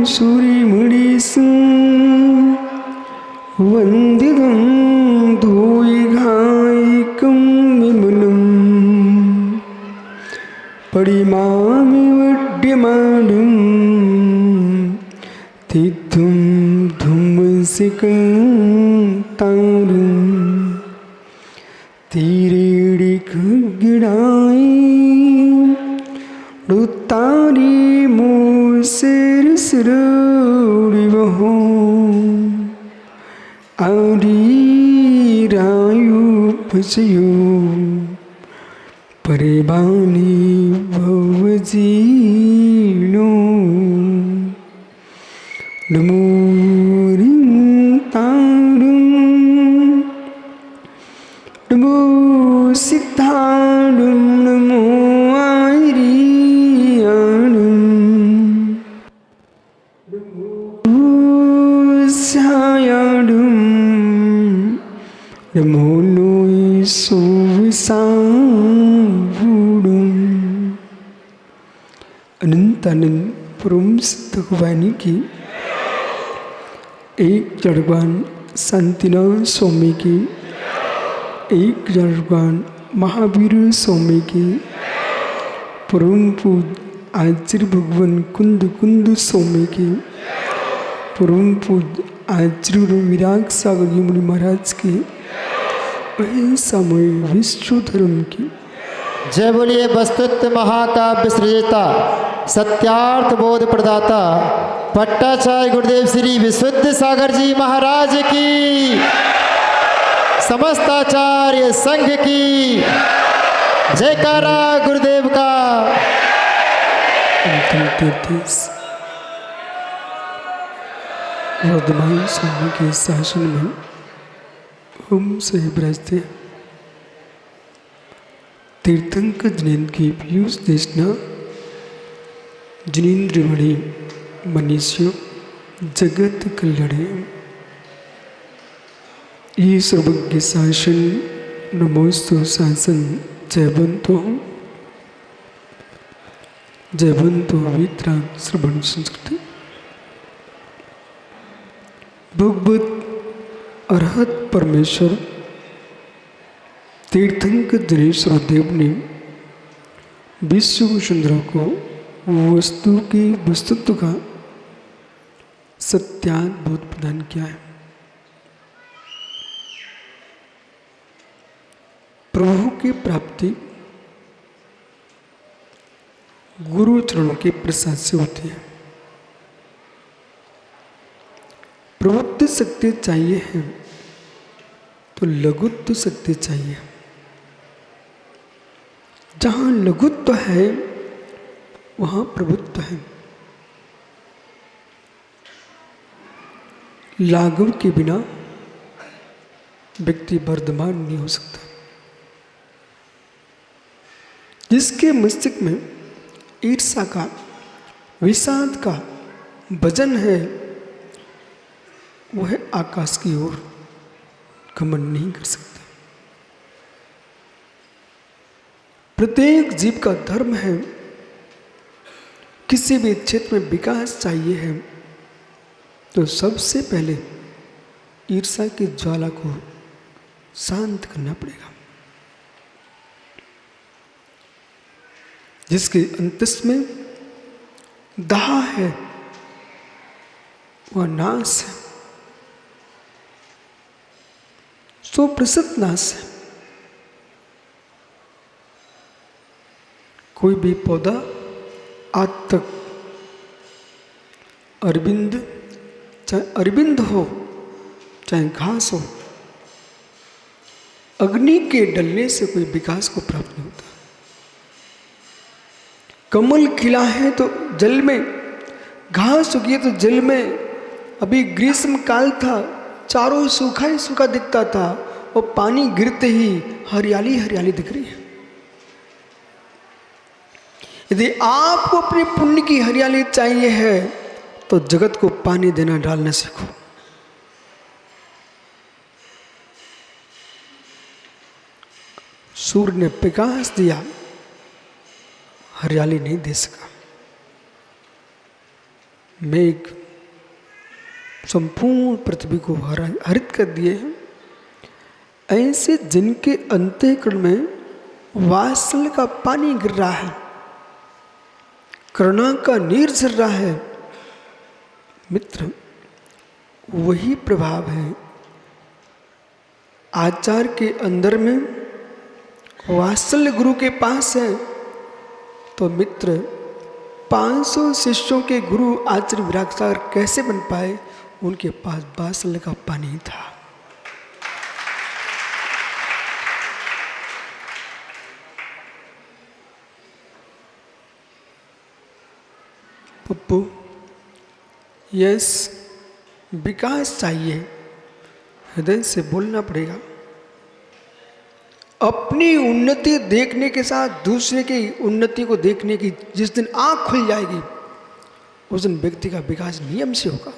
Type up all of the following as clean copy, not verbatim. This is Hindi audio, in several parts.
ईश्वरांसुरिमुनिसु वन्दितं धूयिघायिकं विमलं परिमामिवड्यमानं तीर्थं धुम्मसिकं तारं तीरेडिखगिडाय रुतारी मुसिर सिरुडिवहो आरिरायु पचयो परिबानी भवजीनो नमोरिं तारुं नमो सिद्धारुं नमो नमो नोई सुविसावुडुम। अनंत अनंत परम सिद्ध भगवानी की एक जड़वान शांतिनाथ स्वामी की एक जड़वान महावीर स्वामी की परम पूज आचार्य भगवान कुंद कुंद स्वामी की परम पूज आचार्य विराग सागर मुनि महाराज की समय विश्व धर्म की जय बोलिए। वस्तुत्व महाकाव्य सृजता सत्यार्थ बोध प्रदाता पट्टाचार्य गुरुदेव श्री विशुद्ध सागर जी महाराज की समस्त आचार्य संघ की जयकारा गुरुदेव का। अंतिम 33 वर्धमान स्वामी के शासन में हम सही ब्रजते तीर्थंकर जिनेन्द्र की पीयूष देशना जिनेन्द्रमणि मनीष्य जगत कल्याणे ये सर्वज्ञ शासन नमोस्तु शासन जयवंतो वित्रा श्रवण संस्कृति भगवत अरहत परमेश्वर तीर्थंकर दिनेश्वर देव ने विश्वभूषण को वस्तु के वस्तुत्व का सत्याद्भुत प्रदान किया है। प्रभु की प्राप्ति गुरु चरणों के प्रसाद से होती है। प्रभुत्व शक्ति चाहिए है तो लघुत्व शक्ति चाहिए। जहाँ लघुत्व है वहाँ प्रभुत्व है। लाघव के बिना व्यक्ति वर्धमान नहीं हो सकता। जिसके मस्तिष्क में ईर्ष्या का विषाद का वजन है वह आकाश की ओर गमन नहीं कर सकता। प्रत्येक जीव का धर्म है किसी भी क्षेत्र में विकास चाहिए है तो सबसे पहले ईर्ष्या की ज्वाला को शांत करना पड़ेगा। जिसके अंतस में दाह है वह नाश है, सो प्रसिद्ध नाश है। कोई भी पौधा आज तक अरविंद, चाहे अरविंद हो चाहे घास हो, अग्नि के डलने से कोई विकास को प्राप्त नहीं होता। कमल खिला है तो जल में, घास उगी है तो जल में। अभी ग्रीष्म काल था, चारों सूखा ही सूखा दिखता था, और पानी गिरते ही हरियाली हरियाली दिख रही है। यदि आपको अपने पुण्य की हरियाली चाहिए है तो जगत को पानी देना डालना सीखो। सूर्य ने प्रकाश दिया, हरियाली नहीं दे सका। मेघ संपूर्ण पृथ्वी को हरित कर दिए हैं। ऐसे जिनके अंतःकरण में वात्सल्य का पानी गिर रहा है, करुणा का नीर झर रहा है, मित्र वही प्रभाव है। आचार्य के अंदर में वात्सल्य गुरु के पास है, तो मित्र 500 शिष्यों के गुरु आचार्य विराग सागर कैसे बन पाए? उनके पास वात्सल्य का पानी था। पप्पू, यस, विकास चाहिए, हृदय से बोलना पड़ेगा। अपनी उन्नति देखने के साथ दूसरे की उन्नति को देखने की जिस दिन आंख खुल जाएगी, उस दिन व्यक्ति का विकास नियम से होगा।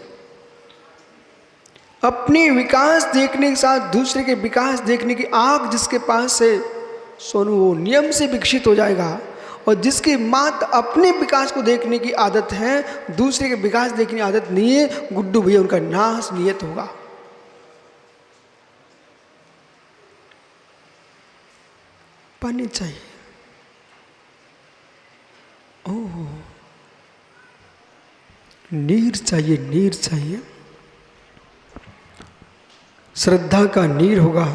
अपने विकास देखने के साथ दूसरे के विकास देखने की आंख जिसके पास है, सोनू, वो नियम से विकसित हो जाएगा। और जिसकी मात्र अपने विकास को देखने की आदत है, दूसरे के विकास देखने की आदत नहीं है, गुड्डू भैया उनका नाश नियत होगा। पानी चाहिए। ओह, नीर चाहिए, नीर चाहिए। श्रद्धा का नीर होगा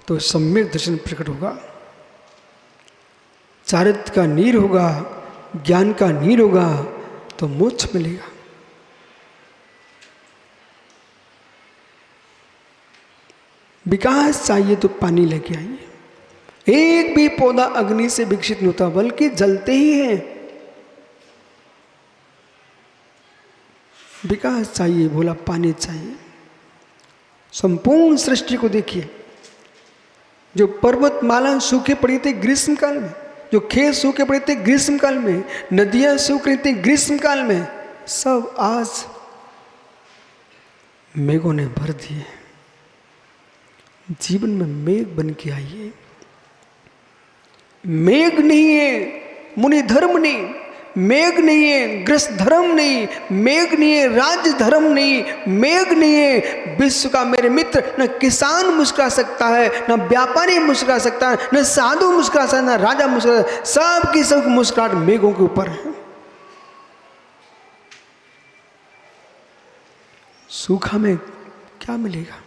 तो सम्यक दर्शन प्रकट होगा। चारित्र का नीर होगा, ज्ञान का नीर होगा तो मोक्ष मिलेगा। विकास चाहिए तो पानी लेके आइए। एक भी पौधा अग्नि से विकसित नहीं होता, बल्कि जलते ही है। विकास चाहिए, बोला पानी चाहिए। संपूर्ण सृष्टि को देखिए, जो पर्वतमाला सूखे पड़ी थी ग्रीष्म काल में, जो खेत सूखे पड़े थे ग्रीष्म काल में, नदियां सूख रही थी ग्रीष्म काल में, सब आज मेघों ने भर दिए। जीवन में मेघ बन के आइए। मेघ नहीं है मुनि धर्म नहीं, मेघ नहीं है गृहस्थ धर्म नहीं, मेघ नहीं है राज्य धर्म नहीं, मेघ नहीं है विश्व का मेरे मित्र। न किसान मुस्कुरा सकता है, न व्यापारी मुस्कुरा सकता है, न साधु मुस्कुरा सकता है, न राजा मुस्कुरा सकता है। सबकी सब मुस्कुराहट मेघों के ऊपर है। सूखा में क्या मिलेगा?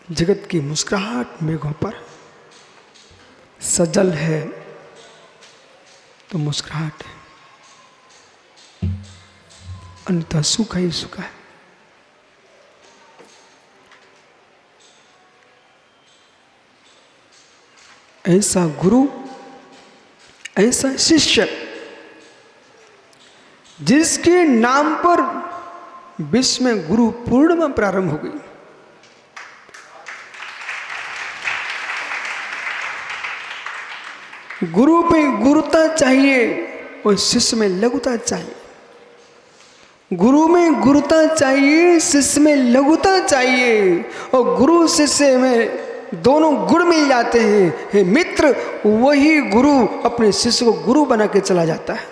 जगत की मुस्कुराहट मेघों पर। सजल है तो मुस्कुराहट है, अन्यथा सूखा ही सूखा है। ऐसा गुरु, ऐसा शिष्य जिसके नाम पर विश्व में गुरु पूर्णिमा प्रारंभ हो गई। गुरु पे गुरुता चाहिए और शिष्य में लघुता चाहिए। गुरु में गुरुता चाहिए, शिष्य में लघुता चाहिए। और गुरु शिष्य में दोनों गुण मिल जाते हैं। हे मित्र, वही गुरु अपने शिष्य को गुरु बना के चला जाता है।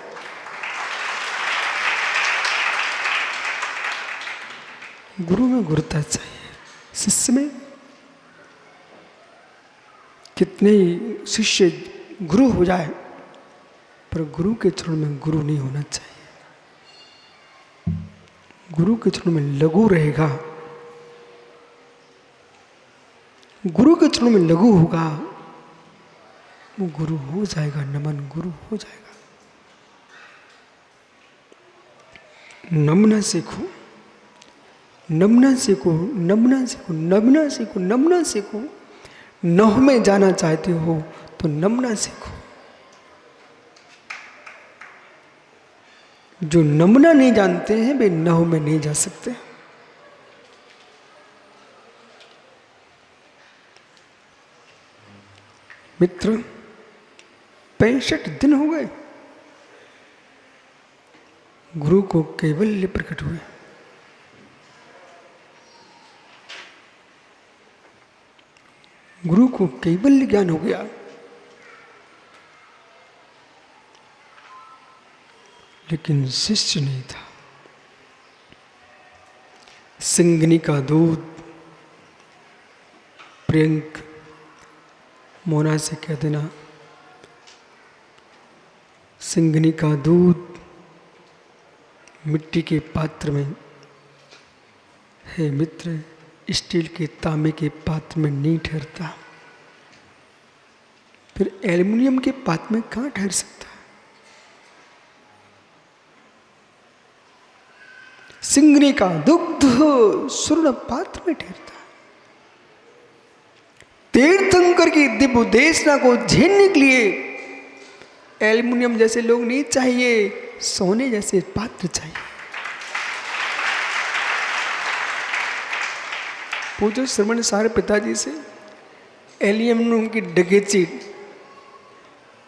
गुरु में गुरुता चाहिए, शिष्य में। कितने ही शिष्य गुरु हो जाए, पर गुरु के चरण में गुरु नहीं होना चाहिए। गुरु के चरण में लघु रहेगा, गुरु के चरणों में लघु होगा, वो गुरु हो जाएगा, नमन गुरु हो जाएगा। नमना सीखो, नमना सीखो, नमना सीखो, नमना सीखो, नमना सीखो। नह में जाना चाहते हो तो नमना सीखो। जो नमना नहीं जानते हैं वे नह में नहीं जा सकते। मित्र, 65 दिन हो गए गुरु को कैवल्य प्रकट हुए। गुरु को कैवल्य ज्ञान हो गया, लेकिन शिष्य नहीं था। सिंगनी का दूध प्रियंक मोना से कह देना, सिंगनी का दूध मिट्टी के पात्र में, हे मित्र, स्टील के तांबे के पात्र में नहीं ठहरता, फिर एल्युमिनियम के पात्र में कहाँ ठहर सकता है? सिंगनी का दुग्ध स्वर्ण पात्र में ठहरता है। तीर्थंकर की दिव्य देशना को झेलने के लिए एल्युमिनियम जैसे लोग नहीं चाहिए, सोने जैसे पात्र चाहिए। पूछो श्रवण सारे पिताजी से, एल्युमिनियम की डगेची,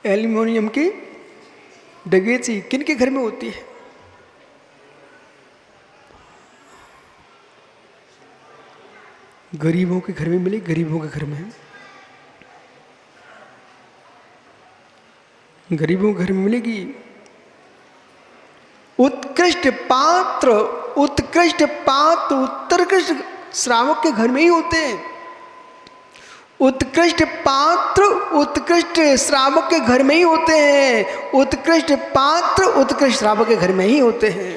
एल्युमिनियम की डगेची किन के घर में होती है? गरीबों के घर में मिली, गरीबों के घर में, गरीबों के घर में मिलेगी। उत्कृष्ट पात्र, उत्कृष्ट पात्र उत्कृष्ट श्रावक के घर में ही होते हैं। उत्कृष्ट पात्र उत्कृष्ट श्रावक के घर में ही होते हैं। उत्कृष्ट पात्र उत्कृष्ट श्रावक के घर में ही होते हैं।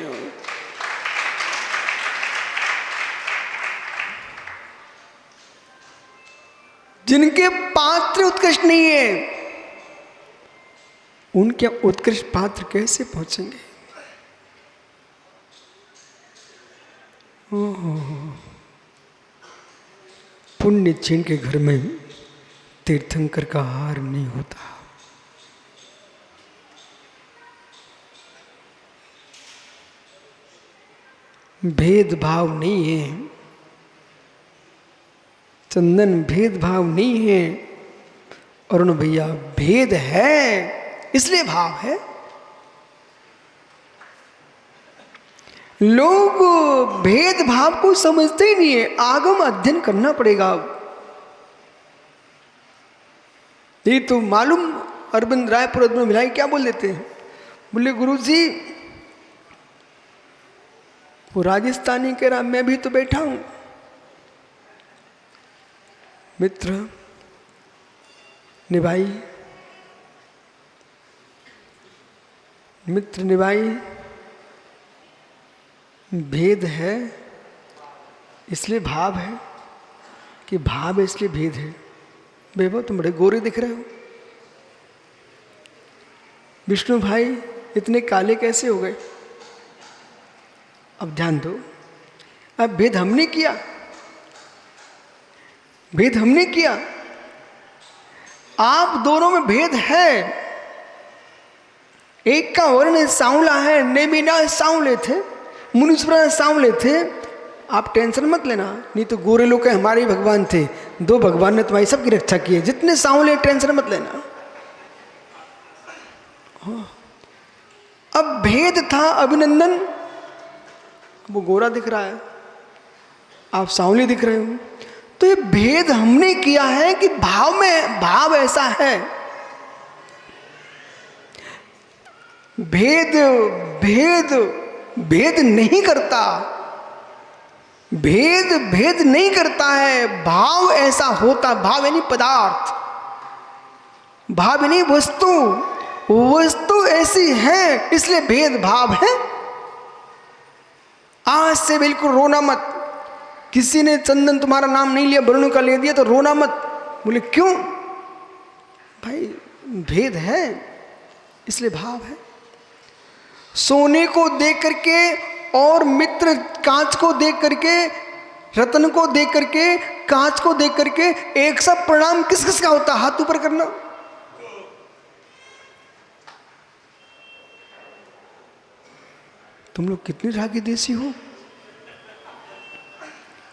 जिनके पात्र उत्कृष्ट नहीं है, उनके उत्कृष्ट पात्र कैसे पहुंचेंगे? पुण्य जिन के घर में तीर्थंकर का हार नहीं होता। भेदभाव नहीं है चंदन, भेदभाव नहीं है अरुण भैया, भेद है इसलिए भाव है। लोग भेदभाव को समझते ही नहीं है, आगम अध्ययन करना पड़ेगा। ये तो मालूम अरविंद रायपुर में मिलाई क्या बोल देते हैं, बोले गुरु जी वो राजस्थानी कह रहा मैं भी तो बैठा हूं। मित्र निभाई, मित्र निभाई, भेद है इसलिए भाव है, कि भाव है इसलिए भेद है। बेबो तुम बड़े गोरे दिख रहे हो, विष्णु भाई इतने काले कैसे हो गए? अब ध्यान दो, अब भेद हमने किया, भेद हमने किया। आप दोनों में भेद है। एक का वर्ण सांवला है, नेमिना सांवले थे, मुनीश्वर सांवले थे। आप टेंशन मत लेना, नहीं तो गोरे लोग के हमारे ही भगवान थे, दो भगवान ने तुम्हारी सबकी रक्षा की है। जितने सांवले टेंशन मत लेना। अब भेद था अभिनंदन, वो गोरा दिख रहा है, आप सांवले दिख रहे हो। तो ये भेद हमने किया है कि भाव में भाव ऐसा है। भेद भेद भेद नहीं करता, भेद भेद नहीं करता है, भाव ऐसा होता। भाव यानी पदार्थ, भाव यानी वस्तु, वस्तु ऐसी है इसलिए भेद भाव है। आज से बिल्कुल रोना मत। किसी ने चंदन तुम्हारा नाम नहीं लिया, वरुण का ले दिया तो रोना मत। बोले क्यों? भाई भेद है इसलिए भाव है। सोने को देख करके और मित्र कांच को देख करके, रत्न को देख करके, कांच को देख करके एक सा प्रणाम किस किस का होता? हाथ ऊपर करना। तुम लोग कितने रागी देसी हो,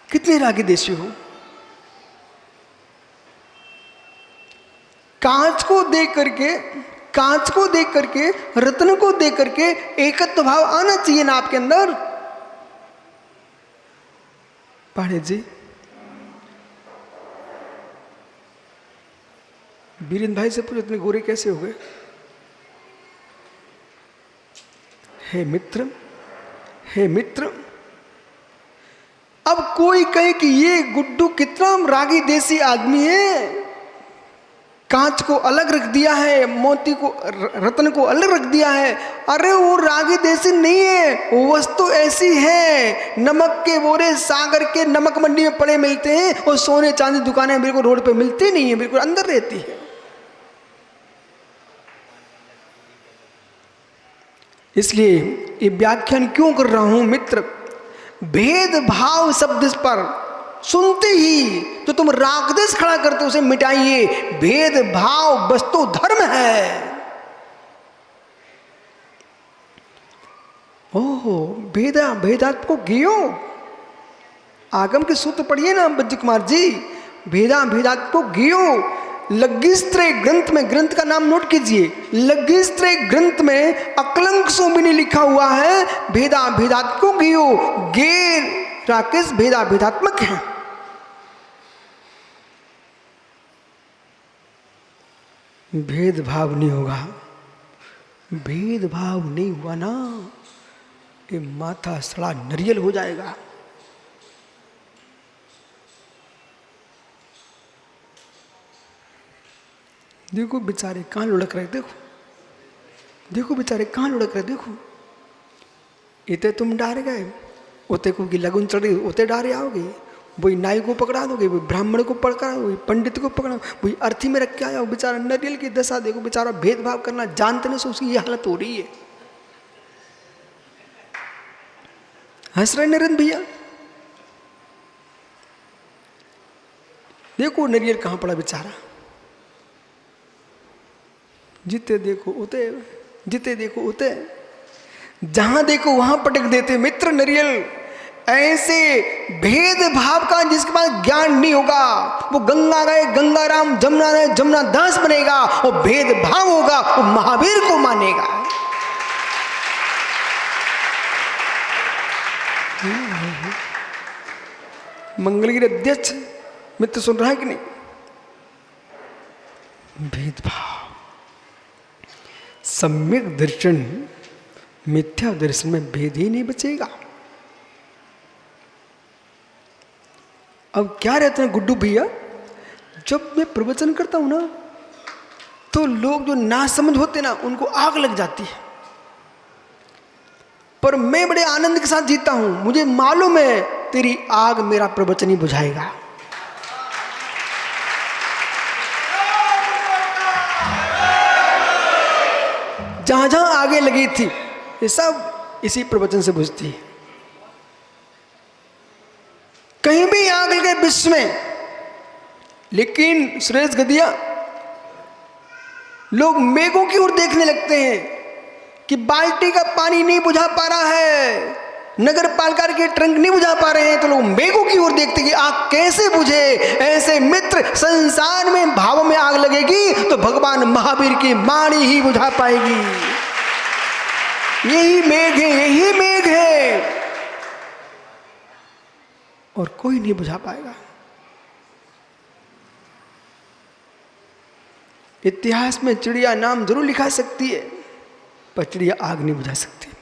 कितने रागी देसी हो। कांच को देख करके, कांच को देख करके, रत्न को देख करके एकत्व भाव आना चाहिए ना आपके अंदर। पाड़े जी, बीरेंद्र भाई से पूछो इतने गोरे कैसे हो गए? हे मित्र, हे मित्र, अब कोई कहे कि ये गुड्डू कितना रागी देसी आदमी है, कांच को अलग रख दिया है, मोती को, रत्न को अलग रख दिया है। अरे वो रागी देसी नहीं है, वो वस्तु ऐसी है, नमक के बोरे सागर के नमक मंडी में पड़े मिलते हैं, और सोने चांदी दुकानें बिल्कुल रोड पे मिलती नहीं है, बिल्कुल अंदर रहती है। इसलिए ये व्याख्यान क्यों कर रहा हूं मित्र, भेदभाव शब्द पर सुनते ही तो तुम रागदेश खड़ा करते उसे मिटाइए। भेदभाव वस्तु धर्म है। ओहो, भेदा भेदात को गियो, आगम के सूत्र पढ़िए ना बज्जू कुमार जी, भेदा भेदात को गियो। लग्गिस्त्रे ग्रंथ में, ग्रंथ का नाम नोट कीजिए, लग्गिस्त्रे ग्रंथ में अकलंक सोमिनी लिखा हुआ है, भेदा भेदात को गियो। गे राकेश भेदा भेदात्मक है। भेदभाव नहीं होगा, भेदभाव नहीं हुआ ना, ये माथा सड़ा नरियल हो जाएगा। देखो बेचारे कहाँ लुढ़क रहे, देखो देखो बेचारे कहाँ लुढ़क रहे, देखो। इतने तुम डार गए, उते को की लगन चढ़ गई, उते डारे आओगे, वही नाई को पकड़ा दोगे, वही ब्राह्मण को पकड़ा, वही पंडित को पकड़ा, वही अर्थी में रख के आया, बेचारा नरियल की दशा देखो। बेचारा भेदभाव करना जानते नहीं, से उसकी ये हालत हो रही है। हंस रहे नरेंद्र भैया, देखो नरियल कहाँ पड़ा बेचारा। जिते देखो उते, जिते देखो उते, जहां देखो वहां पटक देते मित्र नरियल। ऐसे भेदभाव का जिसके पास ज्ञान नहीं होगा, वो गंगा गए गंगा राम, जमुना गए जमुना दास बनेगा। वो भेदभाव होगा, वो महावीर को मानेगा। मंगलगिरी अध्यक्ष मित्र सुन रहा है कि नहीं? भेदभाव, सम्यक दर्शन, मिथ्या दर्शन में भेद ही नहीं बचेगा। अब क्या रहते हैं गुड्डू भैया, जब मैं प्रवचन करता हूं ना, तो लोग जो नासमझ होते ना, उनको आग लग जाती है, पर मैं बड़े आनंद के साथ जीता हूं। मुझे मालूम है तेरी आग मेरा प्रवचन ही बुझाएगा। जहां जहां आगे लगी थी, ये सब इसी प्रवचन से बुझती है। कहीं भी आग लगे विश्व में, लेकिन सुरेश गदिया, लोग मेघों की ओर देखने लगते हैं कि बाल्टी का पानी नहीं बुझा पा रहा है, नगर पालिका के ट्रंक नहीं बुझा पा रहे हैं, तो लोग मेघों की ओर देखते कि आग कैसे बुझे। ऐसे मित्र, संसार में भाव में आग लगेगी तो भगवान महावीर की वाणी ही बुझा पाएगी। यही मेघ है, यही मेघ है, और कोई नहीं बुझा पाएगा। इतिहास में चिड़िया नाम जरूर लिखा सकती है, पर चिड़िया आग नहीं बुझा सकती।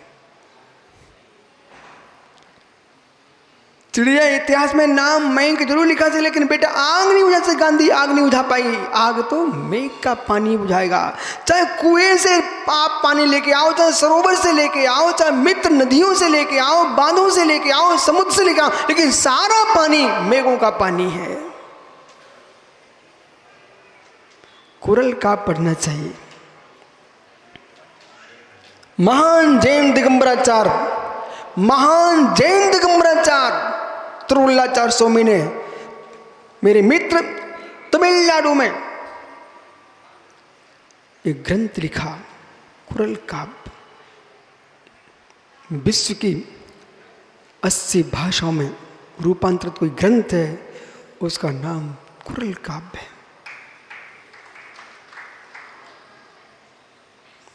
चिड़िया इतिहास में नाम मयंक जरूर लिखा से, लेकिन बेटा आग नहीं बुझा सकती। गांधी आग नहीं बुझा पाई। आग तो मेघ का पानी बुझाएगा। चाहे कुएं से आप पानी लेके आओ, चाहे सरोवर से लेके आओ, चाहे मित्र नदियों से लेके आओ, बांधों से लेके आओ, समुद्र से लेके आओ, लेकिन सारा पानी मेघों का पानी है। कुरल का पढ़ना चाहिए। महान जैन दिगंबराचार्य महान जैन दिगंबराचार्य तिरुवल्लाचार्य स्वामी ने, मेरे मित्र, तमिलनाडु में एक ग्रंथ लिखा, कुरल काव्य। विश्व की 80 भाषाओं में रूपांतरित कोई ग्रंथ है, उसका नाम कुरल काव्य है।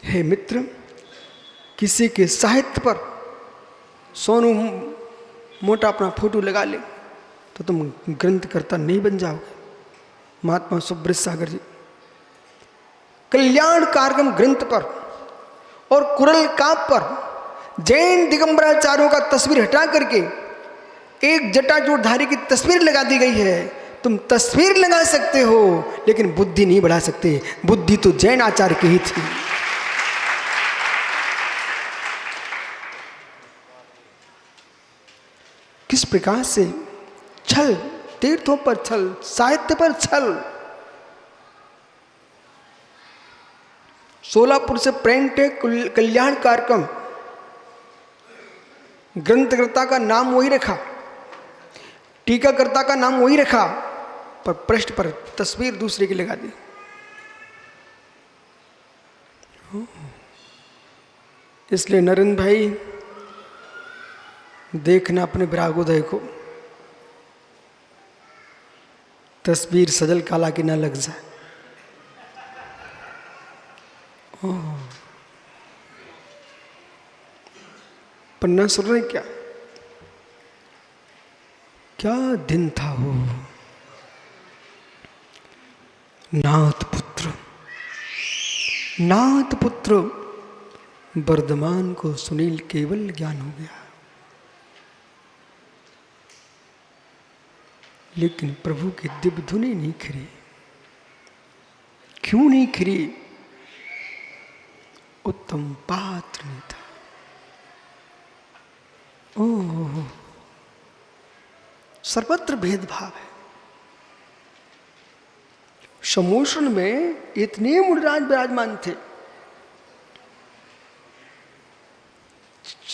हे मित्र, किसी के साहित्य पर सोनू मोटा अपना फोटो लगा ले तो तुम ग्रंथकर्ता नहीं बन जाओगे। महात्मा सुब्रत सागर जी कल्याण कार्यक्रम ग्रंथ पर और कुरल काव्य पर जैन दिगंबराचार्यों का तस्वीर हटा करके एक जटाजूटधारी की तस्वीर लगा दी गई है। तुम तस्वीर लगा सकते हो लेकिन बुद्धि नहीं बढ़ा सकते। बुद्धि तो जैन आचार्य की ही थी। किस प्रकार से छल, तीर्थों पर छल, साहित्य पर छल। सोलापुर से प्रिंट है कल्याण कार्यक्रम, ग्रंथकर्ता का नाम वही रखा, टीकाकर्ता का नाम वही रखा, पर पृष्ठ पर तस्वीर दूसरे की लगा दी। इसलिए नरेंद्र भाई, देखना अपने विरागोदय को, तस्वीर सजल काला की ना लग जाए। पन्ना सुन रहे क्या? क्या दिन था वो। नाथ पुत्र, नाथ पुत्र वर्धमान को सुनील केवल ज्ञान हो गया। लेकिन प्रभु की दिव्य धुनी नहीं खिरी। क्यों नहीं खिरी? उत्तम पात्र नहीं था। ओह, सर्वत्र भेदभाव है। समोषण में इतने मुनिराज विराजमान थे।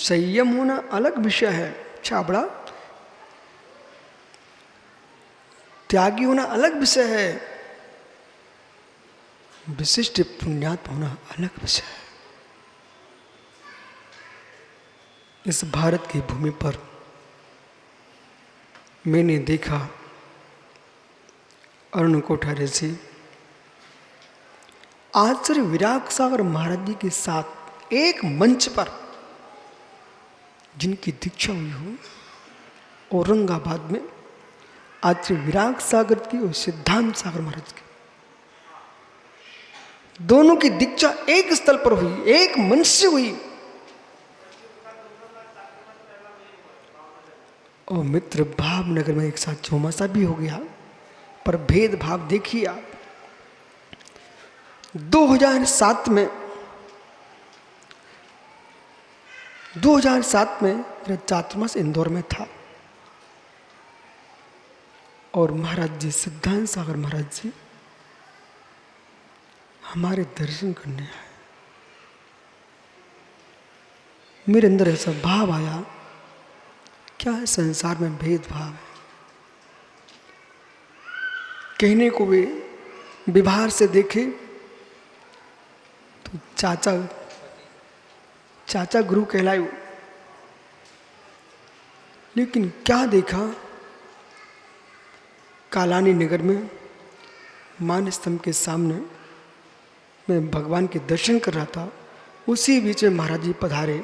संयम होना अलग विषय है, छाबड़ा। त्यागी होना अलग विषय है, विशिष्ट पुण्यात्म होना अलग विषय है। इस भारत की भूमि पर मैंने देखा अरुण कोठारी जी आचार्य विराग सागर महाराज जी के साथ एक मंच पर जिनकी दीक्षा हुई हो, औरंगाबाद में आचार्य विराग सागर की और सिद्धांत सागर महाराज की, दोनों की दीक्षा एक स्थल पर हुई, एक मंच से हुई। और मित्र, भावनगर में एक साथ चौमासा भी हो गया। पर भेदभाव देखिए आप। 2007 में मेरा चातुर्मास इंदौर में था और महाराज जी, सिद्धांत सागर महाराज जी हमारे दर्शन करने आए। मेरे अंदर ऐसा भाव आया, क्या है संसार में भेदभाव है। कहने को वे विभार से देखे तो चाचा गुरु कहलाए, लेकिन क्या देखा, कालानी नगर में मान स्तंभ के सामने मैं भगवान के दर्शन कर रहा था। उसी बीच में महाराज जी पधारे।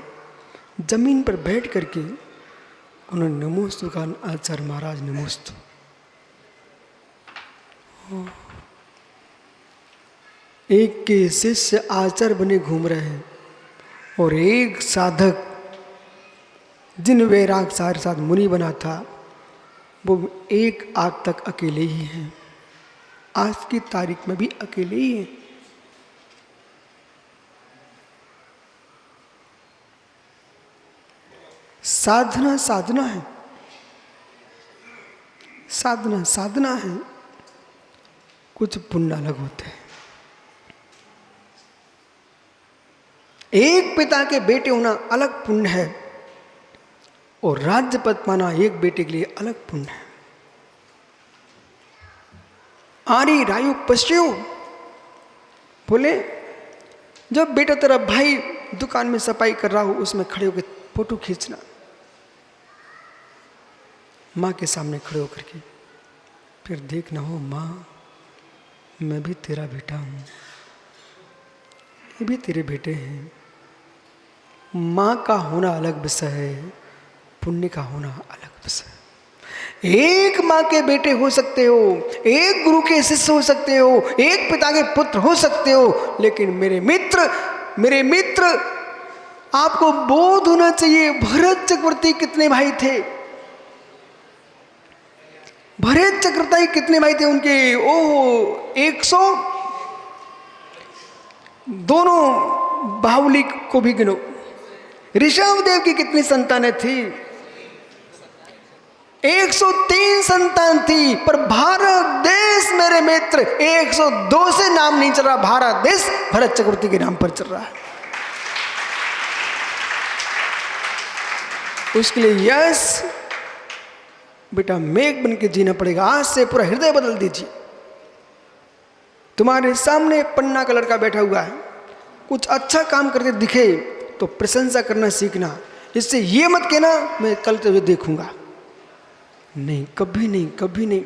जमीन पर बैठ करके उन्होंने नमोस्तु का, आचार्य महाराज नमोस्तु। एक के शिष्य आचार्य बने घूम रहे हैं और एक साधक जिन वैराग सारे साथ मुनि बना था, वो एक आग तक अकेले ही हैं। आज की तारीख में भी अकेले ही हैं। साधना साधना है, साधना साधना है। कुछ पुण्य अलग होते हैं। एक पिता के बेटे होना अलग पुण्य है, और राज्य पद पाना एक बेटे के लिए अलग पुण्य है। आरी रायु पश्चिव बोले, जब बेटा तेरा भाई दुकान में सफाई कर रहा हो उसमें खड़े होकर फोटो खींचना, माँ के सामने खड़े होकर के, फिर देखना हो माँ मैं भी तेरा बेटा हूँ, ये भी तेरे बेटे हैं। माँ का होना अलग विषय है, पुण्य का होना अलग विषय है। एक माँ के बेटे हो सकते हो, एक गुरु के शिष्य हो सकते हो, एक पिता के पुत्र हो सकते हो, लेकिन मेरे मित्र आपको बोध होना चाहिए भरत चक्रवर्ती कितने भाई थे। भरत चक्रवर्ती कितने भाई थे उनके? ओह 100, दोनों बाहुली को भी गिनो। ऋषभ देव की कितनी संतानें थी? 103 संतान थी, पर भारत देश मेरे मित्र 102 से नाम नहीं चल रहा, भारत देश भरत चक्रवर्ती के नाम पर चल रहा है। उसके लिए यस बेटा मेघ बन के जीना पड़ेगा। आज से पूरा हृदय बदल दीजिए। तुम्हारे सामने पन्ना का लड़का बैठा हुआ है, कुछ अच्छा काम करते दिखे तो प्रशंसा करना सीखना। इससे ये मत कहना मैं कल तुझे देखूंगा, नहीं, कभी नहीं, कभी नहीं।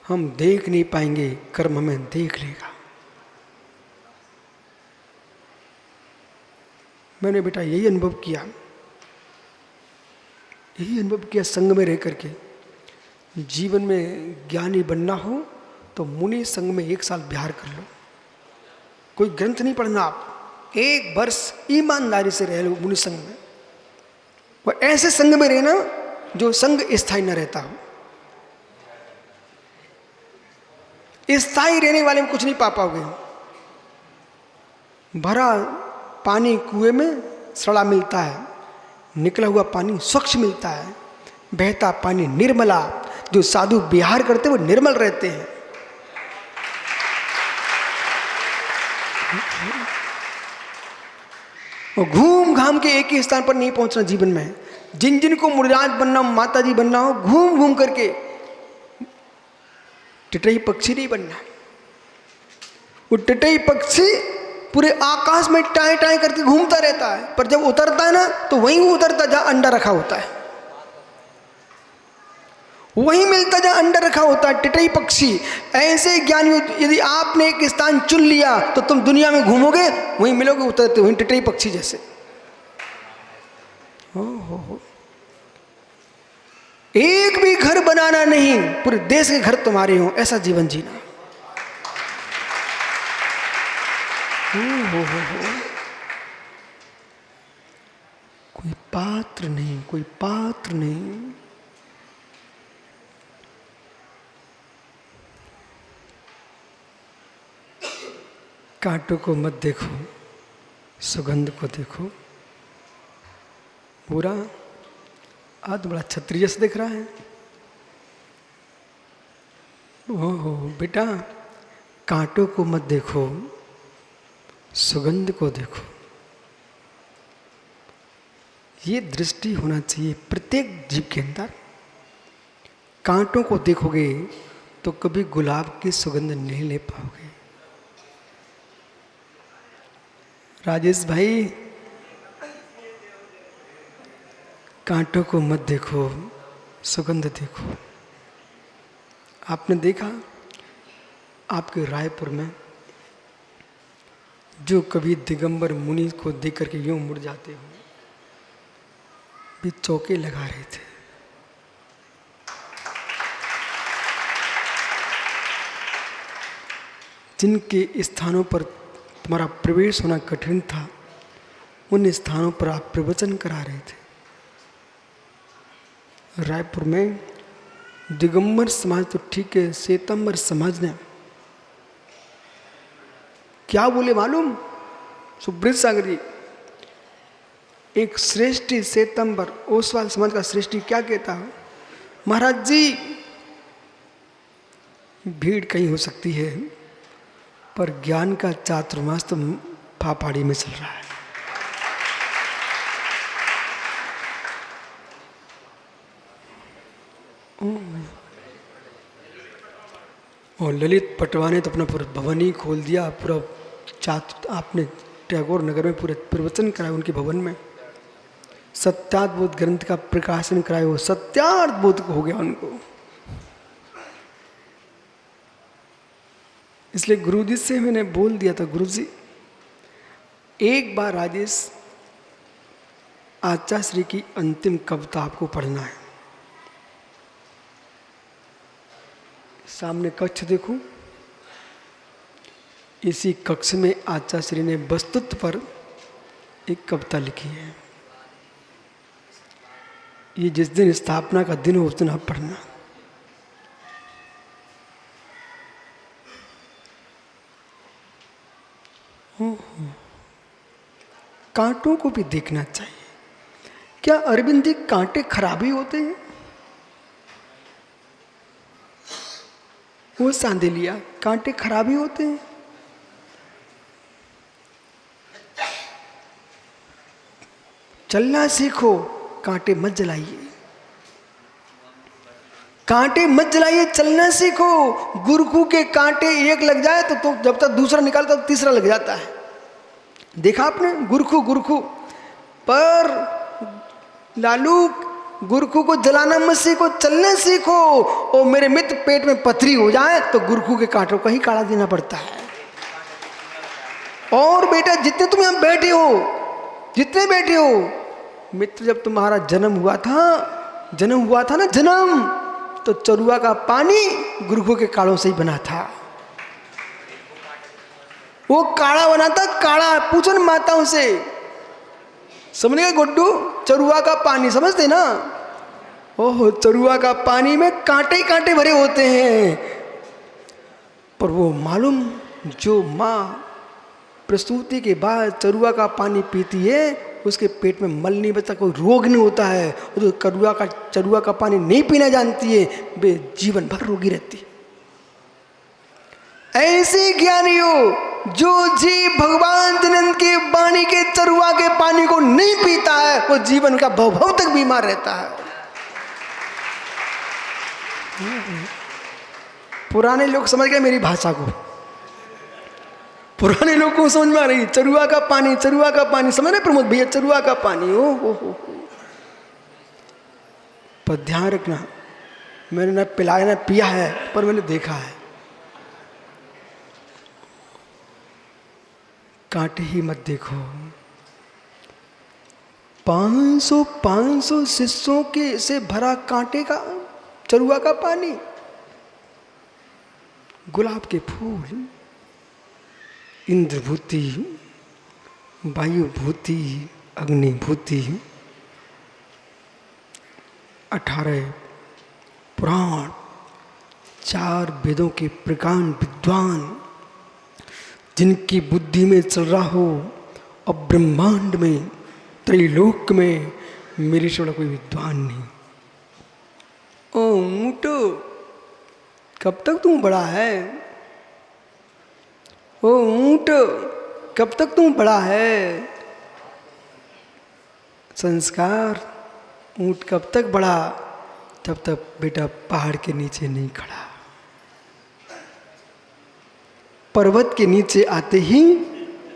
हम देख नहीं पाएंगे, कर्म हमें देख लेगा। मैंने बेटा यही अनुभव किया, संग में रह करके। जीवन में ज्ञानी बनना हो तो मुनि संग में 1 साल बिहार कर लो। कोई ग्रंथ नहीं पढ़ना, आप 1 वर्ष ईमानदारी से रह लो मुनि संग में। और ऐसे संग में रहना जो संग स्थायी न रहता हो। स्थायी रहने वाले में कुछ नहीं पा पाओगे। भरा पानी कुएं में सड़ा मिलता है, निकला हुआ पानी स्वच्छ मिलता है। बहता पानी निर्मला। जो साधु विहार करते वो निर्मल रहते हैं। और घूम घाम के एक ही स्थान पर नहीं पहुंचना जीवन में। जिन जिन को मुनिराज बनना, माता जी बनना हो, घूम घूम करके टिटई पक्षी नहीं बनना। वो टिटई पक्षी पूरे आकाश में टाए टाए करके घूमता रहता है, पर जब उतरता है ना तो वहीं वो उतरता जहां अंडा रखा होता है, वहीं मिलता जहां अंडा रखा होता है। टिटई पक्षी ऐसे ज्ञानी, यदि आपने एक स्थान चुन लिया तो तुम दुनिया में घूमोगे वहीं मिलोगे, उतरते वहीं टिटई पक्षी जैसे। हो। एक भी घर बनाना नहीं, पूरे देश के घर तुम्हारे हो, ऐसा जीवन जीना। हो। कोई पात्र नहीं, कोई पात्र नहीं। कांटों को मत देखो, सुगंध को देखो। पूरा आज बड़ा क्षत्रिय से दिख रहा है। ओहो बेटा, कांटों को मत देखो, सुगंध को देखो। ये दृष्टि होना चाहिए प्रत्येक जीव के अंदर। कांटों को देखोगे तो कभी गुलाब की सुगंध नहीं ले पाओगे। राजेश भाई, कांटों को मत देखो, सुगंध देखो। आपने देखा आपके रायपुर में जो कभी दिगंबर मुनि को देख करके यूं मुड़ जाते हो, भी चौके लगा रहे थे। जिनके स्थानों पर तुम्हारा प्रवेश होना कठिन था, उन स्थानों पर आप प्रवचन करा रहे थे। रायपुर में दिगंबर समाज तो ठीक है, श्वेतंबर समाज ने क्या बोले मालूम? सुब्रत सागर जी, एक श्रेष्ठी श्वेतंबर ओसवाल समाज का श्रेष्ठी क्या कहता है? महाराज जी, भीड़ कहीं हो सकती है, पर ज्ञान का चातुर्मास तो फाफाड़ी में चल रहा है। और ललित पटवा ने तो अपना पूरा भवन ही खोल दिया, पूरा आपने टैगोर नगर में पूरे प्रवचन कराए उनके भवन में, सत्यार्थबोध ग्रंथ का प्रकाशन कराए, वो सत्यार्थबोध हो गया उनको। इसलिए गुरुजी से मैंने बोल दिया था, गुरुजी एक बार राजेश आचार्य श्री की अंतिम कविता आपको पढ़ना है। सामने कक्ष देखो, इसी कक्ष में आचार्य श्री ने वस्तुत्व पर एक कविता लिखी है। ये जिस दिन स्थापना का दिन हो उस दिन आप पढ़ना। कांटों को भी देखना चाहिए। क्या अरविंद जी कांटे खराबी होते हैं? वो सांदेलिया कांटे खराबी होते हैं? चलना सीखो, कांटे मत जलाइए, कांटे मत जलाइए, चलना सीखो। गुरखू के कांटे एक लग जाए तो जब तक दूसरा निकालता तो तीसरा लग जाता है। देखा आपने गुरखू पर लालू गुरखू को जलाना मत सीखो, चलना सीखो। और मेरे मित्र पेट में पथरी हो जाए तो गुरखू के कांटों का ही काढ़ा देना पड़ता है। और बेटा जितने तुम यहां बैठे हो, जितने बैठे हो, मित्र जब तुम्हारा जन्म हुआ था ना जन्म, तो चरुआ का पानी गुरखू के काढ़ों से ही बना था। वो काढ़ा बना था, काढ़ा पूछो न माताओं से, समझ गए गुड्डू? चरुआ का पानी समझते ना? ओहो, चरुआ का पानी में कांटे ही कांटे भरे होते हैं। पर वो मालूम, जो माँ प्रसूति के बाद चरुआ का पानी पीती है उसके पेट में मल नहीं बचता, कोई रोग नहीं होता है। और जो चरुआ का पानी नहीं पीना जानती है वे जीवन भर रोगी रहती है। ऐसे ज्ञानी हो जो जीव भगवान जिनंद के वाणी के चरुआ के पानी को नहीं पीता है वो जीवन का भव तक बीमार रहता है। पुराने लोग समझ गए मेरी भाषा को, पुराने लोग को समझ में आ रही। चरुआ का पानी समझ रहे प्रमोद भैया? चरुआ का पानी हो। पर ध्यान रखना, मैंने ना पिलाया ना पिया है, पर मैंने देखा है। कांटे ही मत देखो। 500 शिष्यों के से भरा कांटे का चरुआ का पानी, गुलाब के फूल, इंद्रभूति, वायुभूति, अग्निभूति, 18 पुराण, 4 वेदों के प्रकांड विद्वान, जिनकी बुद्धि में चल रहा हो, अब ब्रह्मांड में त्रैलोक में मेरे से बड़ा कोई विद्वान नहीं। ओ ऊँट, कब तक तू बड़ा है? ओ ऊँट, कब तक तू बड़ा है? संस्कार, ऊँट कब तक बड़ा? तब तक बेटा पहाड़ के नीचे नहीं खड़ा। पर्वत के नीचे आते ही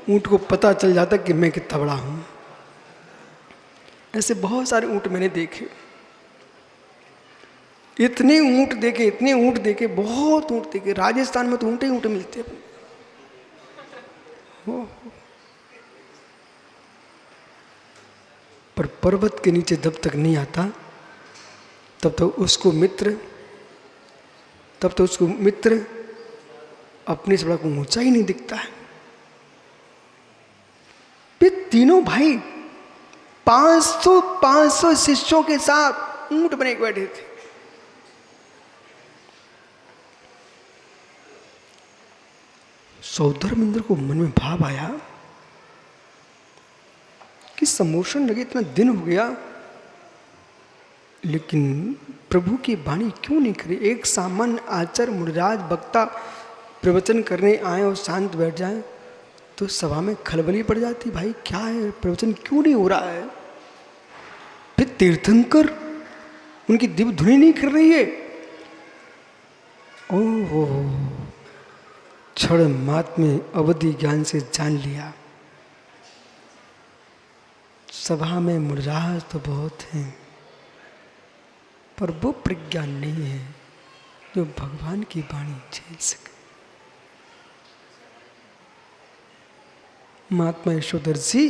ऊँट को पता चल जाता कि मैं कितना बड़ा हूं। ऐसे बहुत सारे ऊँट मैंने देखे, इतने ऊँट देखे, बहुत ऊँट देखे। राजस्थान में तो ऊँट ही ऊँट मिलते हैं। पर पर्वत के नीचे जब तक नहीं आता तब तक उसको मित्र अपने से बड़ा को ऊंचा ही नहीं दिखता है। वे तीनों भाई 500 शिष्यों के साथ ऊंट बने बैठे थे। सौधर्मेंद्र को मन में भाव आया कि समोशन लगे, इतना दिन हो गया, लेकिन प्रभु की वाणी क्यों नहीं करी? एक सामान्य आचार्य मुनिराज वक्ता प्रवचन करने आए और शांत बैठ जाए तो सभा में खलबली पड़ जाती। भाई क्या है, प्रवचन क्यों नहीं हो रहा है? फिर तीर्थंकर उनकी दिव्य धुनी नहीं कर रही है। ओह, क्षण मात्र में अवधि ज्ञान से जान लिया। सभा में मुरझाहट तो बहुत है, पर वो प्रज्ञा नहीं है जो भगवान की वाणी झेल सके। महात्मा यशोधर जी,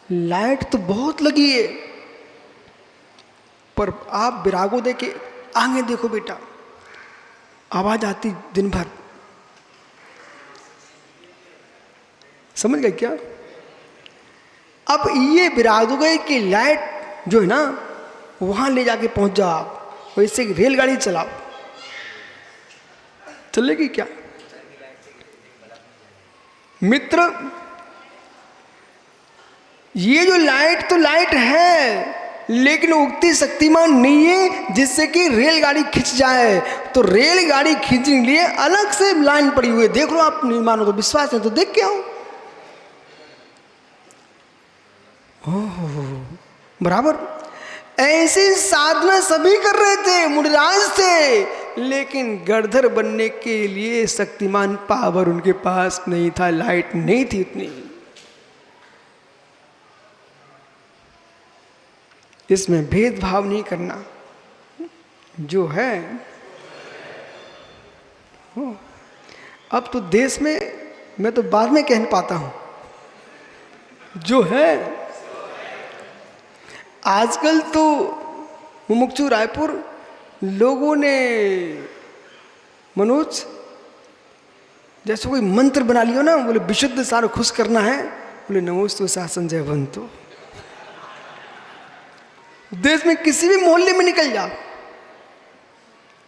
लाइट तो बहुत लगी है, पर आप विरागो दे के आगे देखो बेटा, आवाज आती दिन भर। समझ गए क्या? अब ये विरागो की लाइट जो है ना, वहां ले जाके पहुंच जाओ आप, वैसे रेलगाड़ी चलाओ, चलेगी क्या मित्र? ये जो लाइट तो लाइट है, लेकिन उगती शक्तिमान नहीं है जिससे कि रेलगाड़ी खिंच जाए। तो रेलगाड़ी खींचने के लिए अलग से लाइन पड़ी हुई है। देख लो, आप नहीं मानो तो, विश्वास है तो देख के आओ। बराबर ऐसी साधना सभी कर रहे थे, मुनिराज थे, लेकिन गणधर बनने के लिए शक्तिमान पावर उनके पास नहीं था, लाइट नहीं थी इतनी। इसमें भेदभाव नहीं करना, जो है अब तो देश में, मैं तो बाद में कह पाता हूं, जो है आजकल तो मुमुक्षु रायपुर लोगों ने मनोज जैसे कोई मंत्र बना लियो ना, बोले विशुद्ध सार खुश करना है, बोले नमोस्तु शासन जय बंतो। देश में किसी भी मोहल्ले में निकल जा,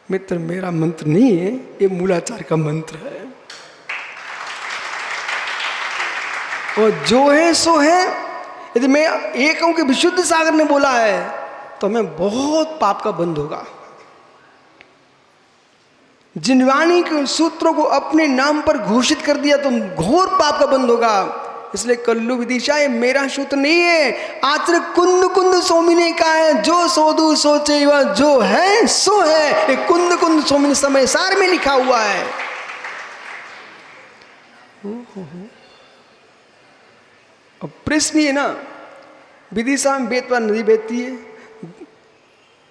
मित्र मेरा मंत्र नहीं है, ये मूलाचार का मंत्र है। और जो है सो है। यदि मैं ये कहूं कि विशुद्ध सागर ने बोला है, तो हमें बहुत पाप का बंध होगा। जिन वाणी के सूत्रों को अपने नाम पर घोषित कर दिया तो घोर पाप का बंध होगा। इसलिए कल्लु विदिशा ये मेरा सूत्र नहीं है, आचर कुंद कुंद सोमिनी का है, जो सोदू सोचे वह जो है सो है। ये कुंद कुंद सोमिनी समय सार में लिखा हुआ है। अब प्रश्न ये ना, विदिशा में बेतवा नदी बहती है,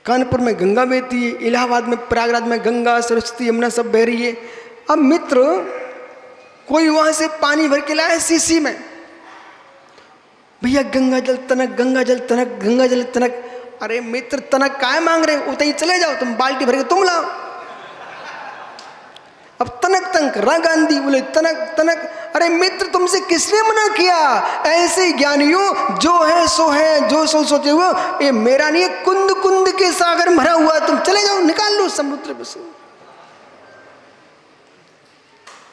कानपुर में गंगा बहती है, इलाहाबाद में प्रयागराज में गंगा सरस्वती यमुना सब बह रही है। अब मित्र कोई वहां से पानी भर के लाए सीसी में, भैया गंगा जल तनक, गंगा जल तनक, गंगा जल तनक। अरे मित्र तनक काय मांग रहे, उतनी चले जाओ, तुम बाल्टी भर के तुम लाओ। अब तनक तनक रा गांधी बोले तनक तनक। अरे मित्र तुमसे किसने मना किया? ऐसे ज्ञानियों जो है सो है, जो सो सोचे हुए, ये मेरा नहीं है, कुंद कुंद के सागर भरा हुआ, तुम चले जाओ, निकाल लो समुद्र में से।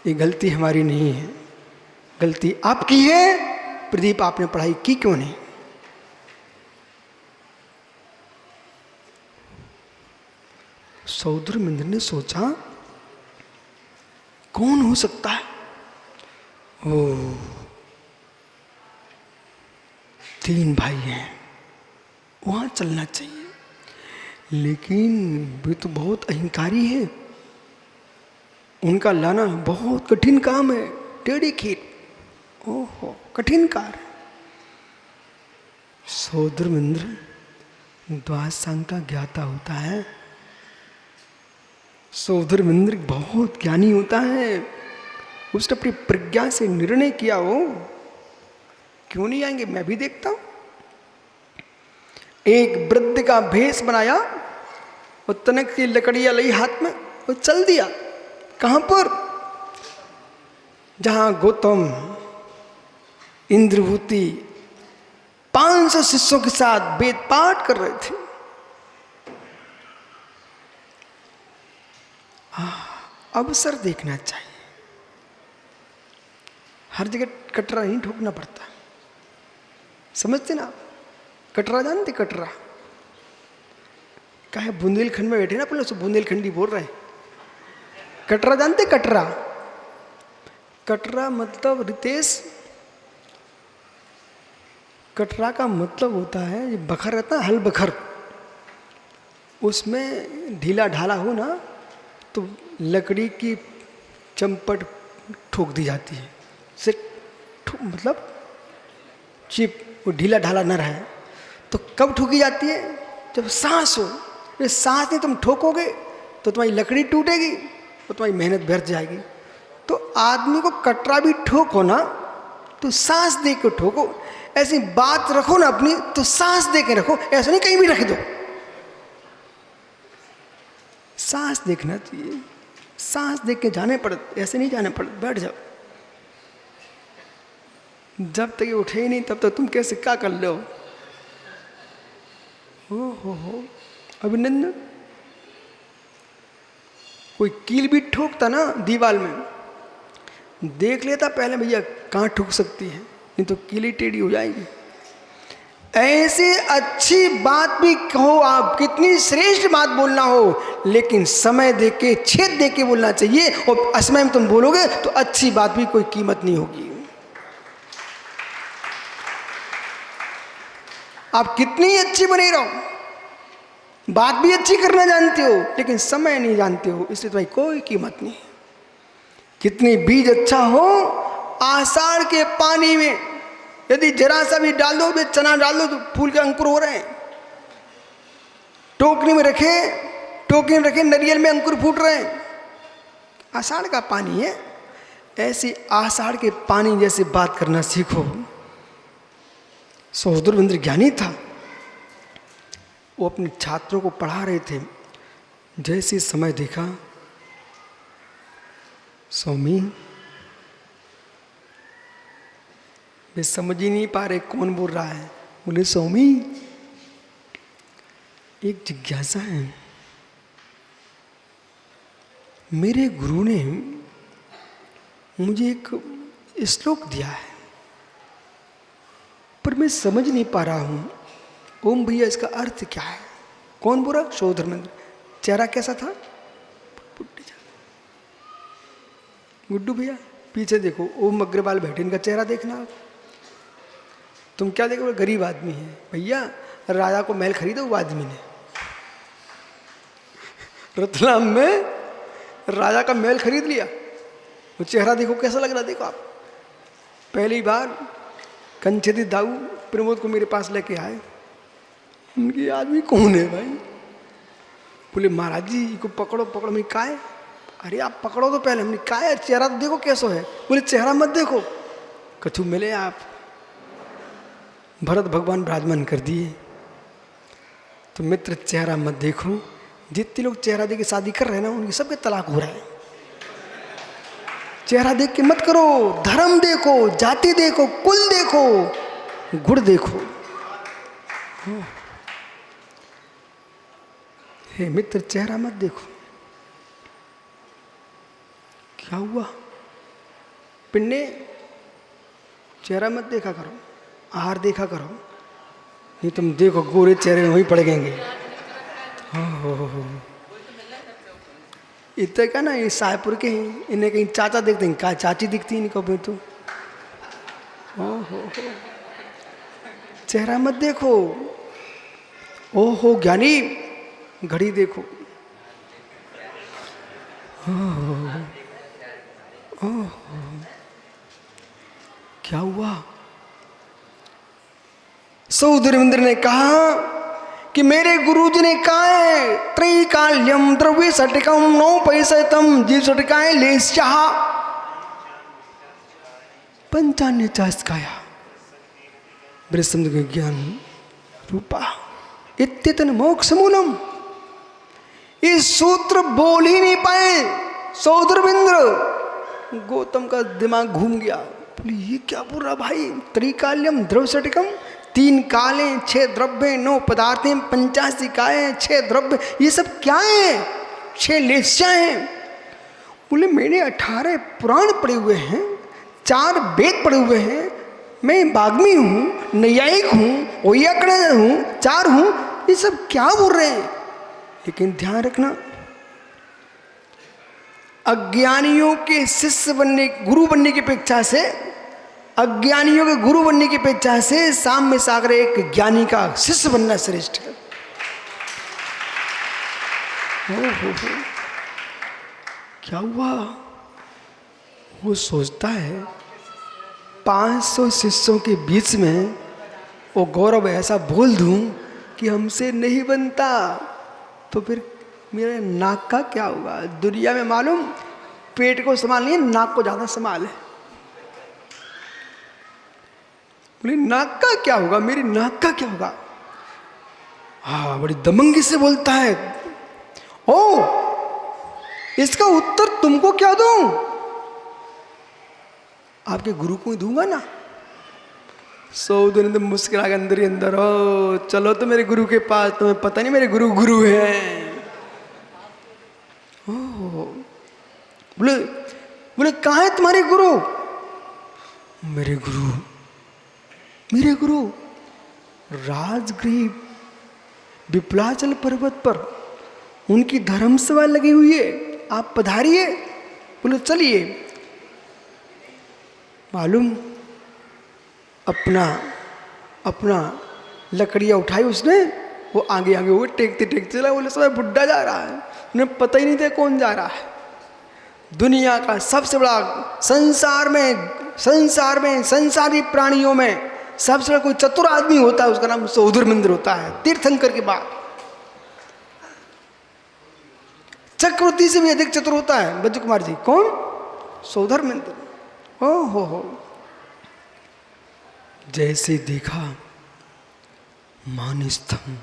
ये गलती हमारी नहीं है, गलती आपकी है। प्रदीप आपने पढ़ाई की क्यों नहीं? सौद्रमिंद्र ने सोचा कौन हो सकता है? ओ, 3 भाई हैं, वहां चलना चाहिए, लेकिन वे तो बहुत अहंकारी है, उनका लाना बहुत कठिन काम है, टेढ़ी खीर। ओहो, कठिन कार्य। सौद्रमिंद्र द्वादशांग का ज्ञाता होता है, सौद्रमिंद्र बहुत ज्ञानी होता है। उसने अपनी प्रज्ञा से निर्णय किया, हो क्यों नहीं आएंगे, मैं भी देखता हूं। एक वृद्ध का भेष बनाया और तनक की लकड़ियां ली हाथ में और चल दिया। कहां पर? जहां गौतम इंद्रभूति 500 शिष्यों के साथ वेद पाठ कर रहे थे। अवसर देखना चाहिए, हर जगह कटरा नहीं ठोकना पड़ता, समझते ना आप? कटरा जानते? कटरा क्या है? बुंदेलखंड में बैठे ना अपन लोग, बुंदेलखंडी बोल रहे हैं। कटरा जानते? कटरा, कटरा मतलब रितेश, कटरा का मतलब होता है, ये बखर रहता है, हल बखर, उसमें ढीला ढाला हो ना तो लकड़ी की चंपट ठोक दी जाती है, सिर्फ मतलब चिप वो ढीला ढाला न रहे। तो कब ठोकी जाती है? जब सांस हो। ये सांस नहीं तुम ठोकोगे तो तुम्हारी लकड़ी टूटेगी तो तुम्हारी मेहनत व्यर्थ जाएगी। तो आदमी को कटरा भी ठोको ना तो सांस दे के ठोको। ऐसी बात रखो ना अपनी तो सांस दे के रखो, ऐसा नहीं कहीं भी रख दो। सांस देखना चाहिए, सांस देख के जाने पड़ते, ऐसे नहीं जाने पड़ते। बैठ जाओ, जब तक ये उठे ही नहीं तब तक तुम कैसे क्या कर लो। हो अभिनंदन। कोई कील भी ठोकता ना दीवार में, देख लेता पहले भैया कहाँ ठुक सकती है, नहीं तो कीली टेढ़ी हो जाएगी। ऐसी अच्छी बात भी कहो आप, कितनी श्रेष्ठ बात बोलना हो, लेकिन समय देख के छेद देख के बोलना चाहिए। और असमय में तुम बोलोगे तो अच्छी बात भी कोई कीमत नहीं होगी। आप कितनी अच्छी बने रहो, बात भी अच्छी करना जानते हो, लेकिन समय नहीं जानते हो, इसलिए तुम्हारी कोई कीमत नहीं। कितनी बीज अच्छा हो, आषाढ़ के पानी में यदि जरा सा भी डाल दो, भी चना डाल दो तो फूल के अंकुर हो रहे हैं। टोकरी में रखे नारियल में अंकुर फूट रहे हैं। आषाढ़ का पानी है। ऐसी आषाढ़ के पानी जैसे बात करना सीखो। सहोदरविंद्र ज्ञानी था, वो अपने छात्रों को पढ़ा रहे थे। जैसे समय देखा, स्वामी वे समझ ही नहीं पा रहे कौन बोल रहा है। बोले स्वामी एक जिज्ञासा है, मेरे गुरु ने मुझे एक श्लोक दिया है पर मैं समझ नहीं पा रहा हूँ। ओम भैया इसका अर्थ क्या है? कौन बोला? सहोदरविंद्र। चेहरा कैसा था? गुड्डू भैया पीछे देखो, ओम अग्रवाल बैठे, इनका चेहरा देखना आप। तुम क्या देखो? गरीब आदमी है भैया, राजा को महल खरीदा वो आदमी ने। रतलाम में राजा का महल खरीद लिया। वो चेहरा देखो कैसा लग रहा, देखो आप। पहली बार कंचदी दाऊ प्रमोद को मेरे पास लेके आए। उनकी आदमी कौन है भाई? बोले महाराज जी को पकड़ो पकड़ो। मैं का है? अरे आप पकड़ो तो पहले। हमने का है? चेहरा तो देखो कैसा है। बोले चेहरा मत देखो। कछु मिले आप भरत भगवान विराजमान कर दिए। तो मित्र चेहरा मत देखो। जितने लोग चेहरा देख के शादी कर रहे हैं ना, उनके सबके तलाक हो रहा है। चेहरा देख के मत करो। धर्म देखो, जाति देखो, कुल देखो, गुण देखो। हे मित्र चेहरा मत देखो। क्या हुआ? पिन्ने चेहरा मत देखा करो, आहार देखा करो। ये तुम देखो गोरे चेहरे में वहीं पड़ गएंगे। हो इतने का ना, ये सायपुर के हैं, इन्हें कहीं चाचा देखते हैं, कहा चाची दिखती इनको भी। तो हो चेहरा मत देखो। ओहो ज्ञानी घड़ी देखो। क्या हुआ? सहोदरविंद्र ने कहा कि मेरे गुरुजी ने कहा है त्रैकाल्यम द्रव्य सटिकम नौ पैसतम जीव सटिकाए ले चाह पंचान्य चास्काया ब्रह्म ज्ञान रूपा इत्यतन मोक्ष मूलम। इस सूत्र बोल ही नहीं पाए सहोदरविंद्र। गौतम का दिमाग घूम गया। बोले ये क्या बोल रहा भाई? त्रिकाल्यम द्रव्य सटिकम, 3 काले 6 द्रव्य 9 पदार्थें 85 काये 6 द्रव्य, ये सब क्या है? 6 लेस्या हैं। बोले मैंने 18 पुराण पढ़े हुए हैं, 4 वेद पढ़े हुए हैं, मैं बाग्मी हूँ, नैयायिक हूँ, वैयाकरण हूँ, 4 हूँ, ये सब क्या बोल रहे हैं? लेकिन ध्यान रखना, अज्ञानियों के शिष्य बनने, गुरु बनने की अपेक्षा से, अज्ञानियों के गुरु बनने की अपेक्षा से साम्य सागर एक ज्ञानी का शिष्य बनना श्रेष्ठ है। हो, क्या हुआ? वो सोचता है 500 शिष्यों के बीच में वो गौरव ऐसा बोल दूं कि हमसे नहीं बनता, तो फिर मेरे नाक का क्या होगा? दुनिया में मालूम पेट को संभाल नहीं, नाक को ज्यादा संभाल है। बोले नाक का क्या होगा, मेरी नाक का क्या होगा? हाँ, बड़ी दमंगी से बोलता है। ओ, इसका उत्तर तुमको क्या दूं? आपके गुरु को ही दूंगा ना। सौ दिन तो मुश्किल आ गया अंदर ही अंदर। ओ चलो तो मेरे गुरु के पास, तुम्हें पता नहीं मेरे गुरु गुरु हैं। ओ बोले बोले कहाँ है तुम्हारे गुरु? मेरे गुरु राजगृह विप्लाचल पर्वत पर उनकी धर्मसभा लगी हुई है, आप पधारिए। बोले चलिए। मालूम अपना लकड़ियाँ उठाई उसने, वो आगे आगे वो टेकते टेकते चला। बोले सब बुढ़ा जा रहा है, उन्हें पता ही नहीं था कौन जा रहा है। दुनिया का सबसे बड़ा संसार में संसारी प्राणियों में सबसे बड़ा कोई चतुर आदमी होता है, उसका नाम सौधर्मेंद्र होता है, तीर्थंकर के बाद। चक्रवर्ती से भी अधिक चतुर होता है बज्जू कुमार जी। कौन? सौधर्मेंद्र। ओ हो। जैसे देखा मानस्तंभ।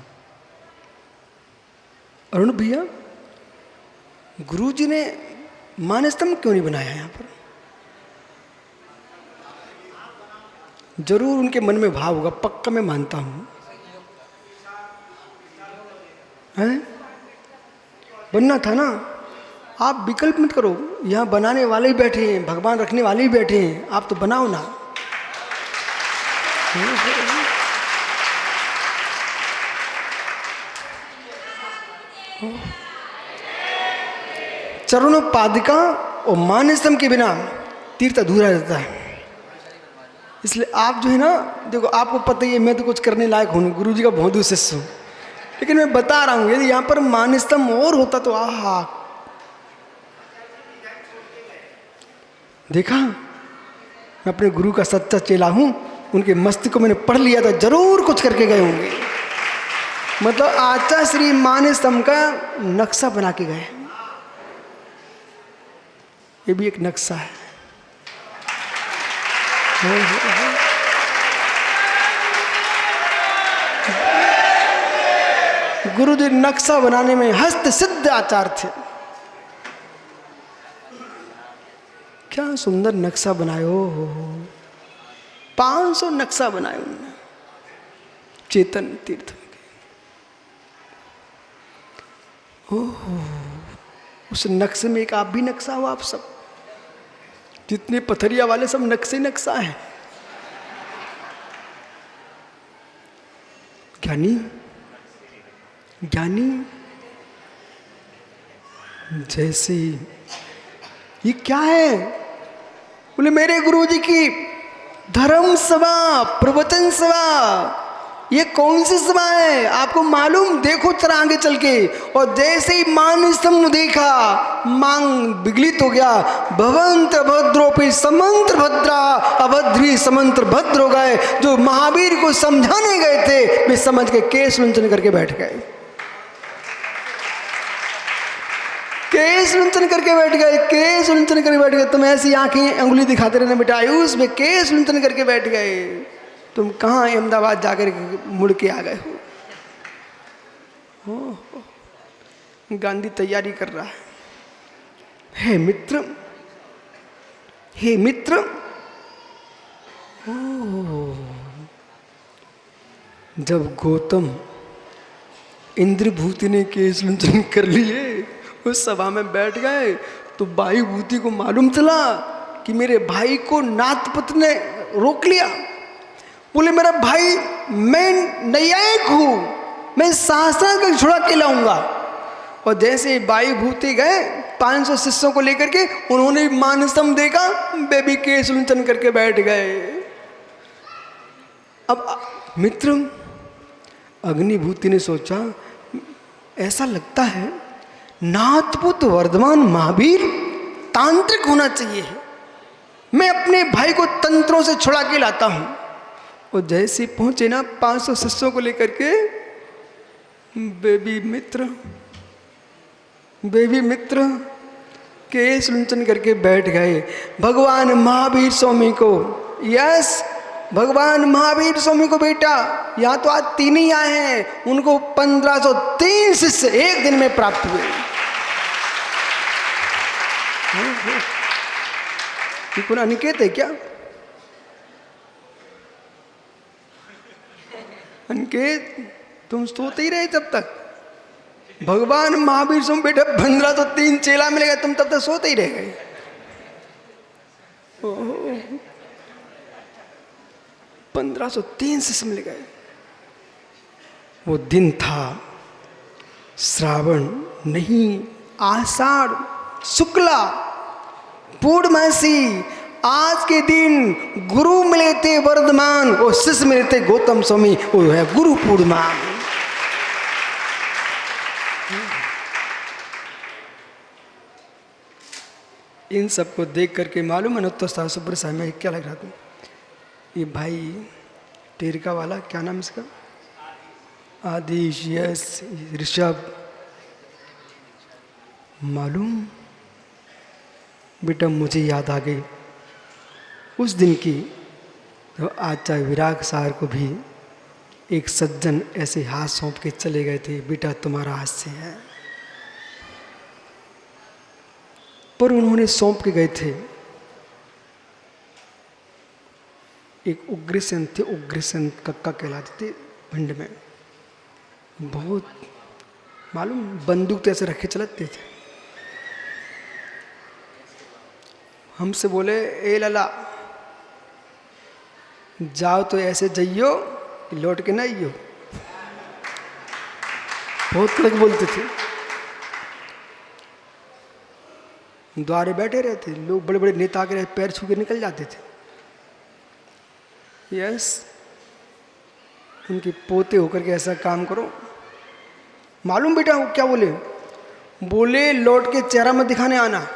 अरुण भैया, गुरुजी ने मानस्तंभ क्यों नहीं बनाया यहां पर? जरूर उनके मन में भाव होगा, पक्का मैं मानता हूं। हैं? बनना था ना। आप विकल्प मत करो, यहां बनाने वाले ही बैठे हैं, भगवान रखने वाले ही बैठे हैं, आप तो बनाओ ना। चरणों पादिका और मानस्तंभ के बिना तीर्थ अधूरा रहता है। इसलिए आप जो है ना, देखो आपको पता ही है मैं तो कुछ करने लायक हूँ, गुरु जी का बहुत शिष्य हूँ, लेकिन मैं बता रहा हूँ यदि यहाँ पर मानस्तंभ और होता तो आहा। देखा, मैं अपने गुरु का सच्चा चेला हूँ, उनके मस्तिष्क को मैंने पढ़ लिया था, जरूर कुछ करके गए होंगे। मतलब आचार्य श्री मानस्तंभ का नक्शा बना के गए। ये भी एक नक्शा है। गुरुदेव नक्शा बनाने में हस्त सिद्ध आचार्य थे। क्या सुंदर नक्शा बनायो हो। 500 नक्शा बनाए उन्होंने चेतन तीर्थ के। ओहो, उस नक्शे में एक आप भी नक्शा हो। आप सब जितने पथरिया वाले सब नक्शा है। ज्ञानी जैसे ये क्या है? बोले मेरे गुरुजी की धर्म सभा, प्रवचन सभा। ये कौन सी सभा है आपको मालूम? देखो जरा आगे चल के। और जैसे ही मानस्तंभ देखा, मांग विगलित हो गया। भवंत भद्रोपि समंत्र भद्रा, अभद्री समंत्र भद्र हो गए। जो महावीर को समझाने गए थे वे समझ के केस लुंचन करके बैठ गए। केस लुंचन करके बैठ गए। तुम ऐसी आंखें अंगुली दिखाते रहना बेटा, आयुष में केस लुंचन करके बैठ गए। तुम कहाँ अहमदाबाद जाकर मुड़ के आ गए हो? गांधी तैयारी कर रहा है। हे मित्र, जब गौतम इंद्रभूति ने केस लुंचन कर लिए, उस सभा में बैठ गए, तो वायुभूति को मालूम चला कि मेरे भाई को नाथपत ने रोक लिया। बोले मेरा भाई, मैं न्यायिक हूं, मैं शास्त्र का छुड़ा के लाऊंगा। और जैसे वायुभूति गए 500 शिष्यों को लेकर के, उन्होंने मानस्तंभ देखा, बेबी केस लुंचन करके बैठ गए। अब मित्र अग्निभूति ने सोचा, ऐसा लगता है नाथपुत वर्धमान महावीर तांत्रिक होना चाहिए। मैं अपने भाई को तंत्रों से छुड़ा के लाता हूं। और जैसे पहुंचे ना 500 शिष्यों को लेकर के, बेबी मित्र केस लुंचन करके बैठ गए भगवान महावीर स्वामी को। यस, भगवान महावीर स्वामी को बेटा यहाँ तो आज 3 ही आए हैं, उनको 1503 शिष्य एक दिन में प्राप्त हुए। ये कौन अनिकेत है क्या? अनिकेत तुम सोते ही रहे तब तक। भगवान महावीर स्वामी बेटा 1503 चेला मिलेगा, तुम तब तक सोते ही रह गए। 1503 शिष्य मिल गए। वो दिन था श्रावण नहीं, आषाढ़ शुक्ला पूर्णमासी। आज के दिन गुरु मिले थे वर्धमान और शिष्य मिले थे गौतम स्वामी, वो है गुरु पूर्णिमा। इन सबको देख करके मालूम है तो सुब्र साहब में क्या लग रहा था, ये भाई टेरिका वाला क्या नाम इसका, आदिश, यस, ऋषभ, मालूम बेटा मुझे याद आ गई उस दिन की। तो आचार्य विराग साहर को भी एक सज्जन ऐसे हाथ सौंप के चले गए थे, बेटा तुम्हारा हाथ से है। पर उन्होंने सौंप के गए थे। एक उग्रसेन थे, उग्रसेन कक्का कहलाते थे भिंड में, बहुत मालूम बंदूक तो ऐसे रखे चलते थे। हमसे बोले ए लला जाओ तो ऐसे जाइयो लौट के ना आइयो, बहुत लोग बोलते थे। द्वारे बैठे रहते लोग, बड़े बड़े नेता के पैर छू के निकल जाते थे। यस, उनके पोते होकर के ऐसा काम करो। मालूम बेटा वो क्या बोले, बोले लौट के चेहरा मत दिखाने आना।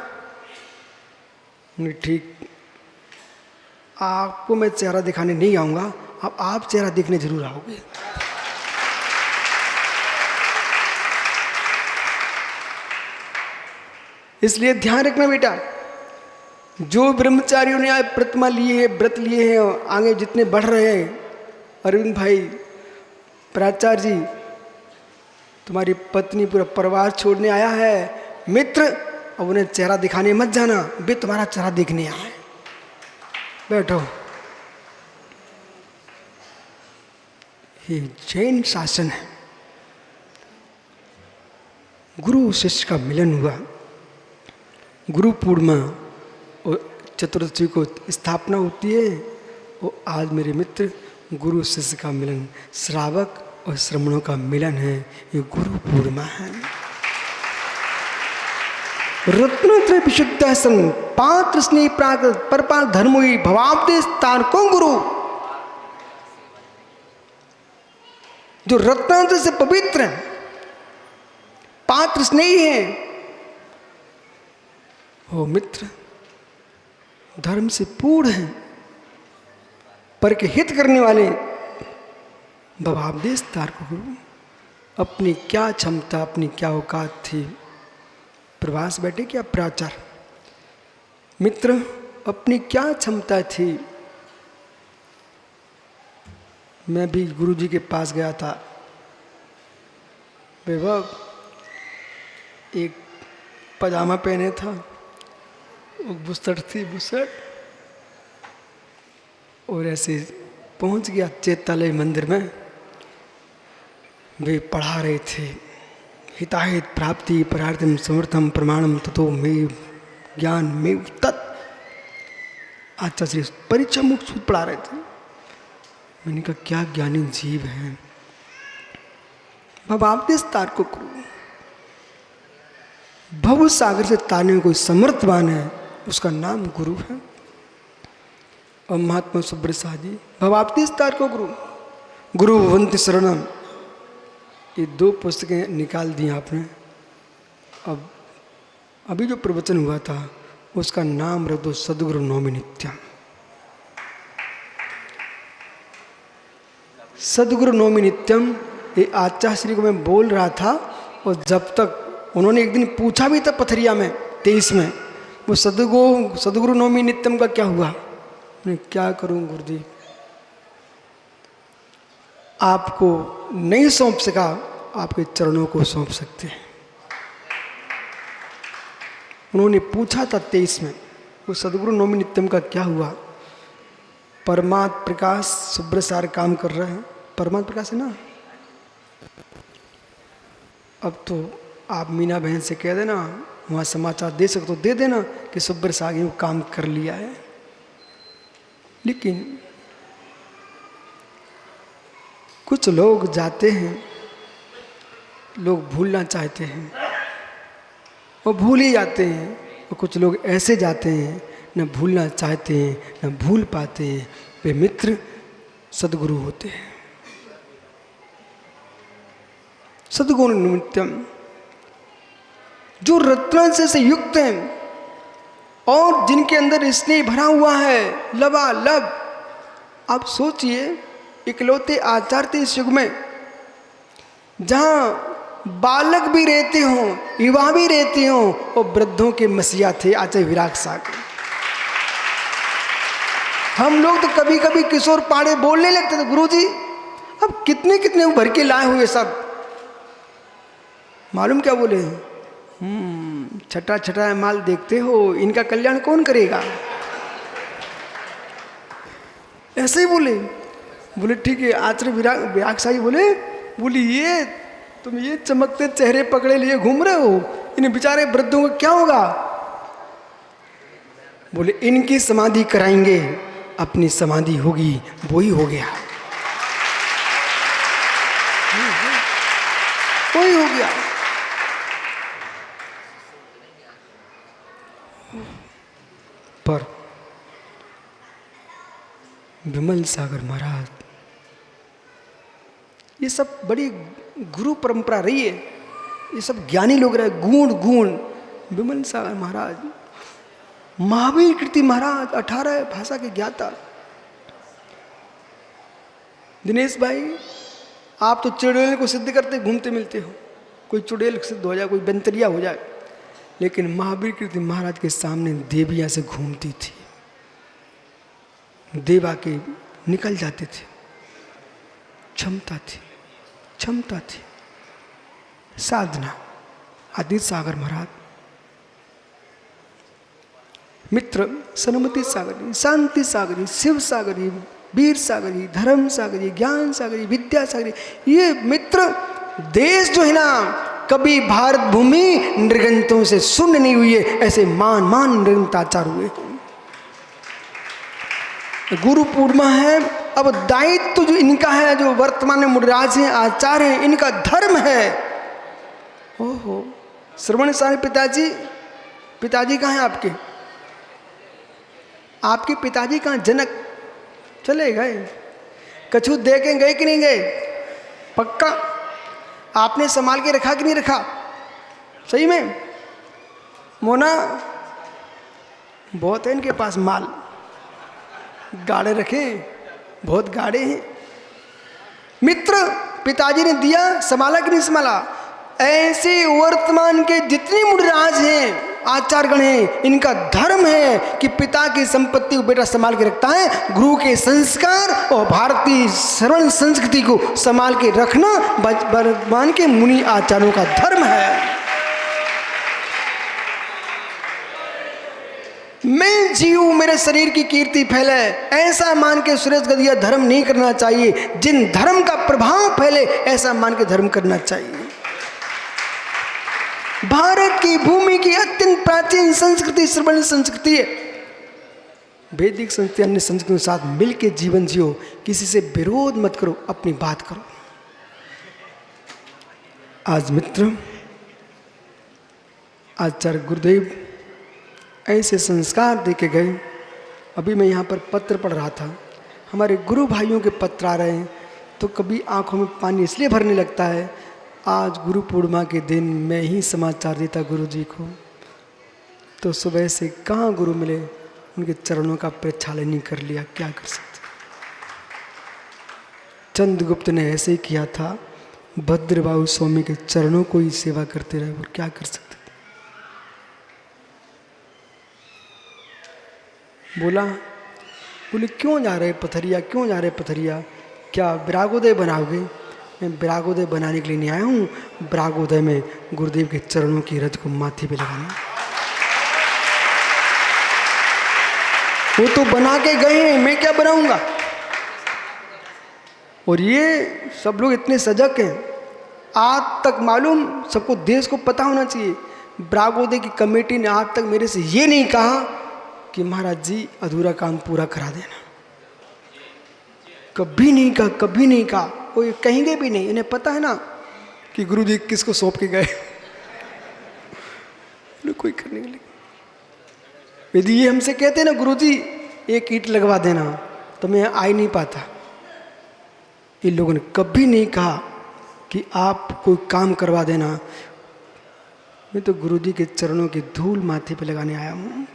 ठीक, आपको मैं चेहरा दिखाने नहीं आऊंगा, अब आप चेहरा दिखने जरूर आओगे। इसलिए ध्यान रखना बेटा, जो ब्रह्मचारियों ने आज प्रतिमा लिए है, व्रत लिए हैं, आगे जितने बढ़ रहे हैं, अरविंद भाई, प्राचार्य जी, तुम्हारी पत्नी पूरा परिवार छोड़ने आया है, मित्र, अब उन्हें चेहरा दिखाने मत जाना, वे तुम्हारा चेहरा देखने आए। बैठो। ये जैन शासन है। गुरु शिष्य का मिलन हुआ, गुरु पूर्णिमा और चतुर्थी को स्थापना होती है। और आज मेरे मित्र गुरु शिष्य का मिलन, श्रावक और श्रमणों का मिलन है, ये गुरु पूर्णिमा है। रत्नत्रय विशुद्ध सन पात्र स्नेह प्राकृत परपाल धर्म हुई भवाब्देश तारको गुरु। जो रत्नांतर से पवित्र है, पात्र स्नेही है, वो मित्र धर्म से पूर्ण है, पर के हित करने वाले भवाब्देश तारको गुरु। अपनी क्या क्षमता, अपनी क्या औकात थी, प्रवास बैठे क्या प्राचार मित्र, अपनी क्या क्षमता थी। मैं भी गुरुजी के पास गया था, वैभव एक पजामा पहने था, बुसट थी बुसट, और ऐसे पहुंच गया चैत्यालय मंदिर में। वे पढ़ा रहे थे, हिताहित प्राप्ति परार्थम समर्थम प्रमाणम ततो में ज्ञान में तत्। आचार्य श्री परीक्षा मुक्त सूत्र पढ़ा रहे थे। मैंने कहा क्या ज्ञानी जीव हैं। भवाब्देश तारको गुरु, भव सागर से तारने में कोई समर्थवान है, उसका नाम गुरु है। और महात्मा सुब्रसाद जी, भवाब्देश तारको गुरु, गुरु भवन्ति शरणम, ये 2 पुस्तकें निकाल दी आपने। अब अभी जो प्रवचन हुआ था उसका नाम रख दो सद्गुरु नौमि नित्यम। सद्गुरु नौमि नित्यम ये आचार्य श्री को मैं बोल रहा था, और जब तक उन्होंने एक दिन पूछा भी था पथरिया में 23 में, वो सद्गुरु नौमि नित्यम का क्या हुआ। मैं क्या करूं गुरुजी, आपको नहीं सौंप सका, आपके चरणों को सौंप सकते हैं। उन्होंने पूछा था 23 में वो सद्गुरु नौमि नित्यम का क्या हुआ। परमात्म प्रकाश सुब्रसार काम कर रहे हैं, परमात्म प्रकाश है ना। अब तो आप मीना बहन से कह देना, वहाँ समाचार दे सकते तो दे देना कि सुब्रसार ने काम कर लिया है। लेकिन कुछ लोग जाते हैं, लोग भूलना चाहते हैं और भूल ही जाते हैं, और कुछ लोग ऐसे जाते हैं न भूलना चाहते हैं न भूल पाते हैं, वे मित्र सद्गुरु होते हैं। सद्गुरु नित्यम जो रत्न से युक्त हैं और जिनके अंदर स्नेह भरा हुआ है लबालब। आप सोचिए, इकलौते आचार्य थे इस युग में जहाँ बालक भी रहते हों, युवा भी रहते हों, और वृद्धों के मसीहा थे आचार्य विराग सागर। हम लोग तो कभी कभी किशोर पाड़े बोलने लगते थे, गुरुजी अब कितने कितने भर के लाए हुए सब, मालूम क्या बोले, छठा छठा माल देखते हो, इनका कल्याण कौन करेगा। ऐसे ही बोले ठीक है। आचार्य विराग साई बोले ये तुम ये चमकते चेहरे पकड़े लिए घूम रहे हो, इन बेचारे वृद्धों का क्या होगा। बोले इनकी समाधि कराएंगे, अपनी समाधि होगी, वो ही हो गया, वही हो गया। पर विमल सागर महाराज, ये सब बड़ी गुरु परंपरा रही है, ये सब ज्ञानी लोग रहे, गुण विमल सागर महाराज, महावीर कीर्ति महाराज, 18 भाषा के ज्ञाता। दिनेश भाई आप तो चुड़ैल को सिद्ध करते घूमते मिलते हो, कोई चुड़ैल सिद्ध हो जाए, कोई बंतरिया हो जाए, लेकिन महावीर कीर्ति महाराज के सामने देवियां से घूमती थी, देव आके निकल जाते थे, क्षमता थी साधना। आदित्य सागर महाराज, मित्र सन्मति सागरी, शांति सागरी, शिव सागरी, वीर सागरी, धर्म सागरी, ज्ञान सागरी, विद्या सागरी, ये मित्र देश जो है ना, कभी भारत भूमि नृगंतों से सुन्न नहीं हुई है, ऐसे मान नृगंताचार हुए। गुरु पूर्णिमा है, अब दायित्व जो इनका है, जो वर्तमान में मुनिराज हैं, आचार्य हैं, इनका धर्म है। ओहो, श्रवण सारे पिताजी कहाँ हैं आपके? आपके पिताजी कहाँ? जनक चले गए, कछु दे के गए कि नहीं गए? पक्का आपने संभाल के रखा कि नहीं रखा? सही में मोना बहुत है इनके पास माल, गाड़े रखे, बहुत गाड़े हैं। मित्र पिताजी ने दिया, संभाला कि नहीं संभाला? ऐसे वर्तमान के जितने मुनिराज हैं, आचार्यगण हैं, इनका धर्म है कि पिता की संपत्ति को बेटा संभाल के रखता है। गुरु के संस्कार और भारतीय श्रवण संस्कृति को संभाल के रखना वर्तमान के मुनि आचार्यों का धर्म है। मैं जीव मेरे शरीर की कीर्ति फैले, ऐसा मान के सुरेश गदिया धर्म नहीं करना चाहिए। जिन धर्म का प्रभाव फैले ऐसा मान के धर्म करना चाहिए। भारत की भूमि की अत्यंत प्राचीन संस्कृति श्रवण संस्कृति है। वैदिक संस्कृति अन्य संस्कृतियों के साथ मिलकर जीवन जियो, किसी से विरोध मत करो, अपनी बात करो। आज मित्र आचार्य गुरुदेव ऐसे संस्कार दे के गए। अभी मैं यहाँ पर पत्र पढ़ रहा था, हमारे गुरु भाइयों के पत्र आ रहे हैं तो कभी आंखों में पानी इसलिए भरने लगता है। आज गुरु पूर्णिमा के दिन मैं ही समाचार देता गुरु जी को, तो सुबह से कहाँ गुरु मिले, उनके चरणों का प्रक्षालन नहीं कर लिया, क्या कर सकते। चंद्रगुप्त ने ऐसे ही किया था, भद्रबाहु स्वामी के चरणों को ही सेवा करते रहे, और क्या कर सकते थे। बोले क्यों जा रहे पथरिया, क्यों जा रहे पथरिया, क्या विरागोदय बनाओगे। मैं विरागोदय बनाने के लिए नहीं आया हूँ, विरागोदय में गुरुदेव के चरणों की रज को माथे पे लगाना। वो तो बना के गए हैं, मैं क्या बनाऊंगा। और ये सब लोग इतने सजग हैं, आज तक मालूम, सबको देश को पता होना चाहिए, विरागोदय की कमेटी ने आज तक मेरे से ये नहीं कहा कि महाराज जी अधूरा काम पूरा करा देना। कभी नहीं कहा, कभी नहीं कहा, वो ये कहेंगे भी नहीं। इन्हें पता है ना कि गुरु जी किसको सौंप के गए, कोई करने के लिए। यदि ये हमसे कहते ना गुरु जी एक ईंट लगवा देना, तो मैं आ ही नहीं पाता। इन लोगों ने कभी नहीं कहा कि आप कोई काम करवा देना। मैं तो गुरु जी के चरणों की धूल माथे पे लगाने आया हूँ।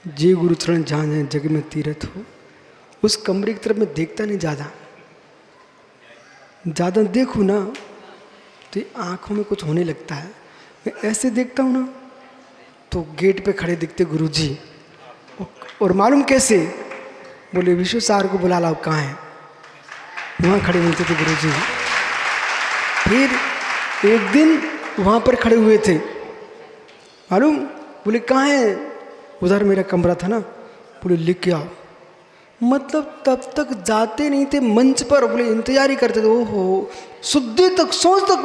जे गुरु चरण जहाँ जहाँ जग में तीरथ हो, उस कमरे की तरफ मैं देखता नहीं, ज़्यादा देखूँ ना तो आँखों में कुछ होने लगता है। मैं ऐसे देखता हूँ ना तो गेट पे खड़े दिखते गुरु जी, और मालूम कैसे, बोले विश्व सार को बुला लाओ, कहाँ है, वहाँ खड़े मिलते थे गुरु जी। फिर एक दिन वहाँ पर खड़े हुए थे, मालूम, बोले कहाँ है, उधर मेरा कमरा था ना, बोले लिख के आओ। मतलब तब तक जाते नहीं थे मंच पर, बोले इंतजार ही करते थे। ओहो, शुद्धि तक, सोच तक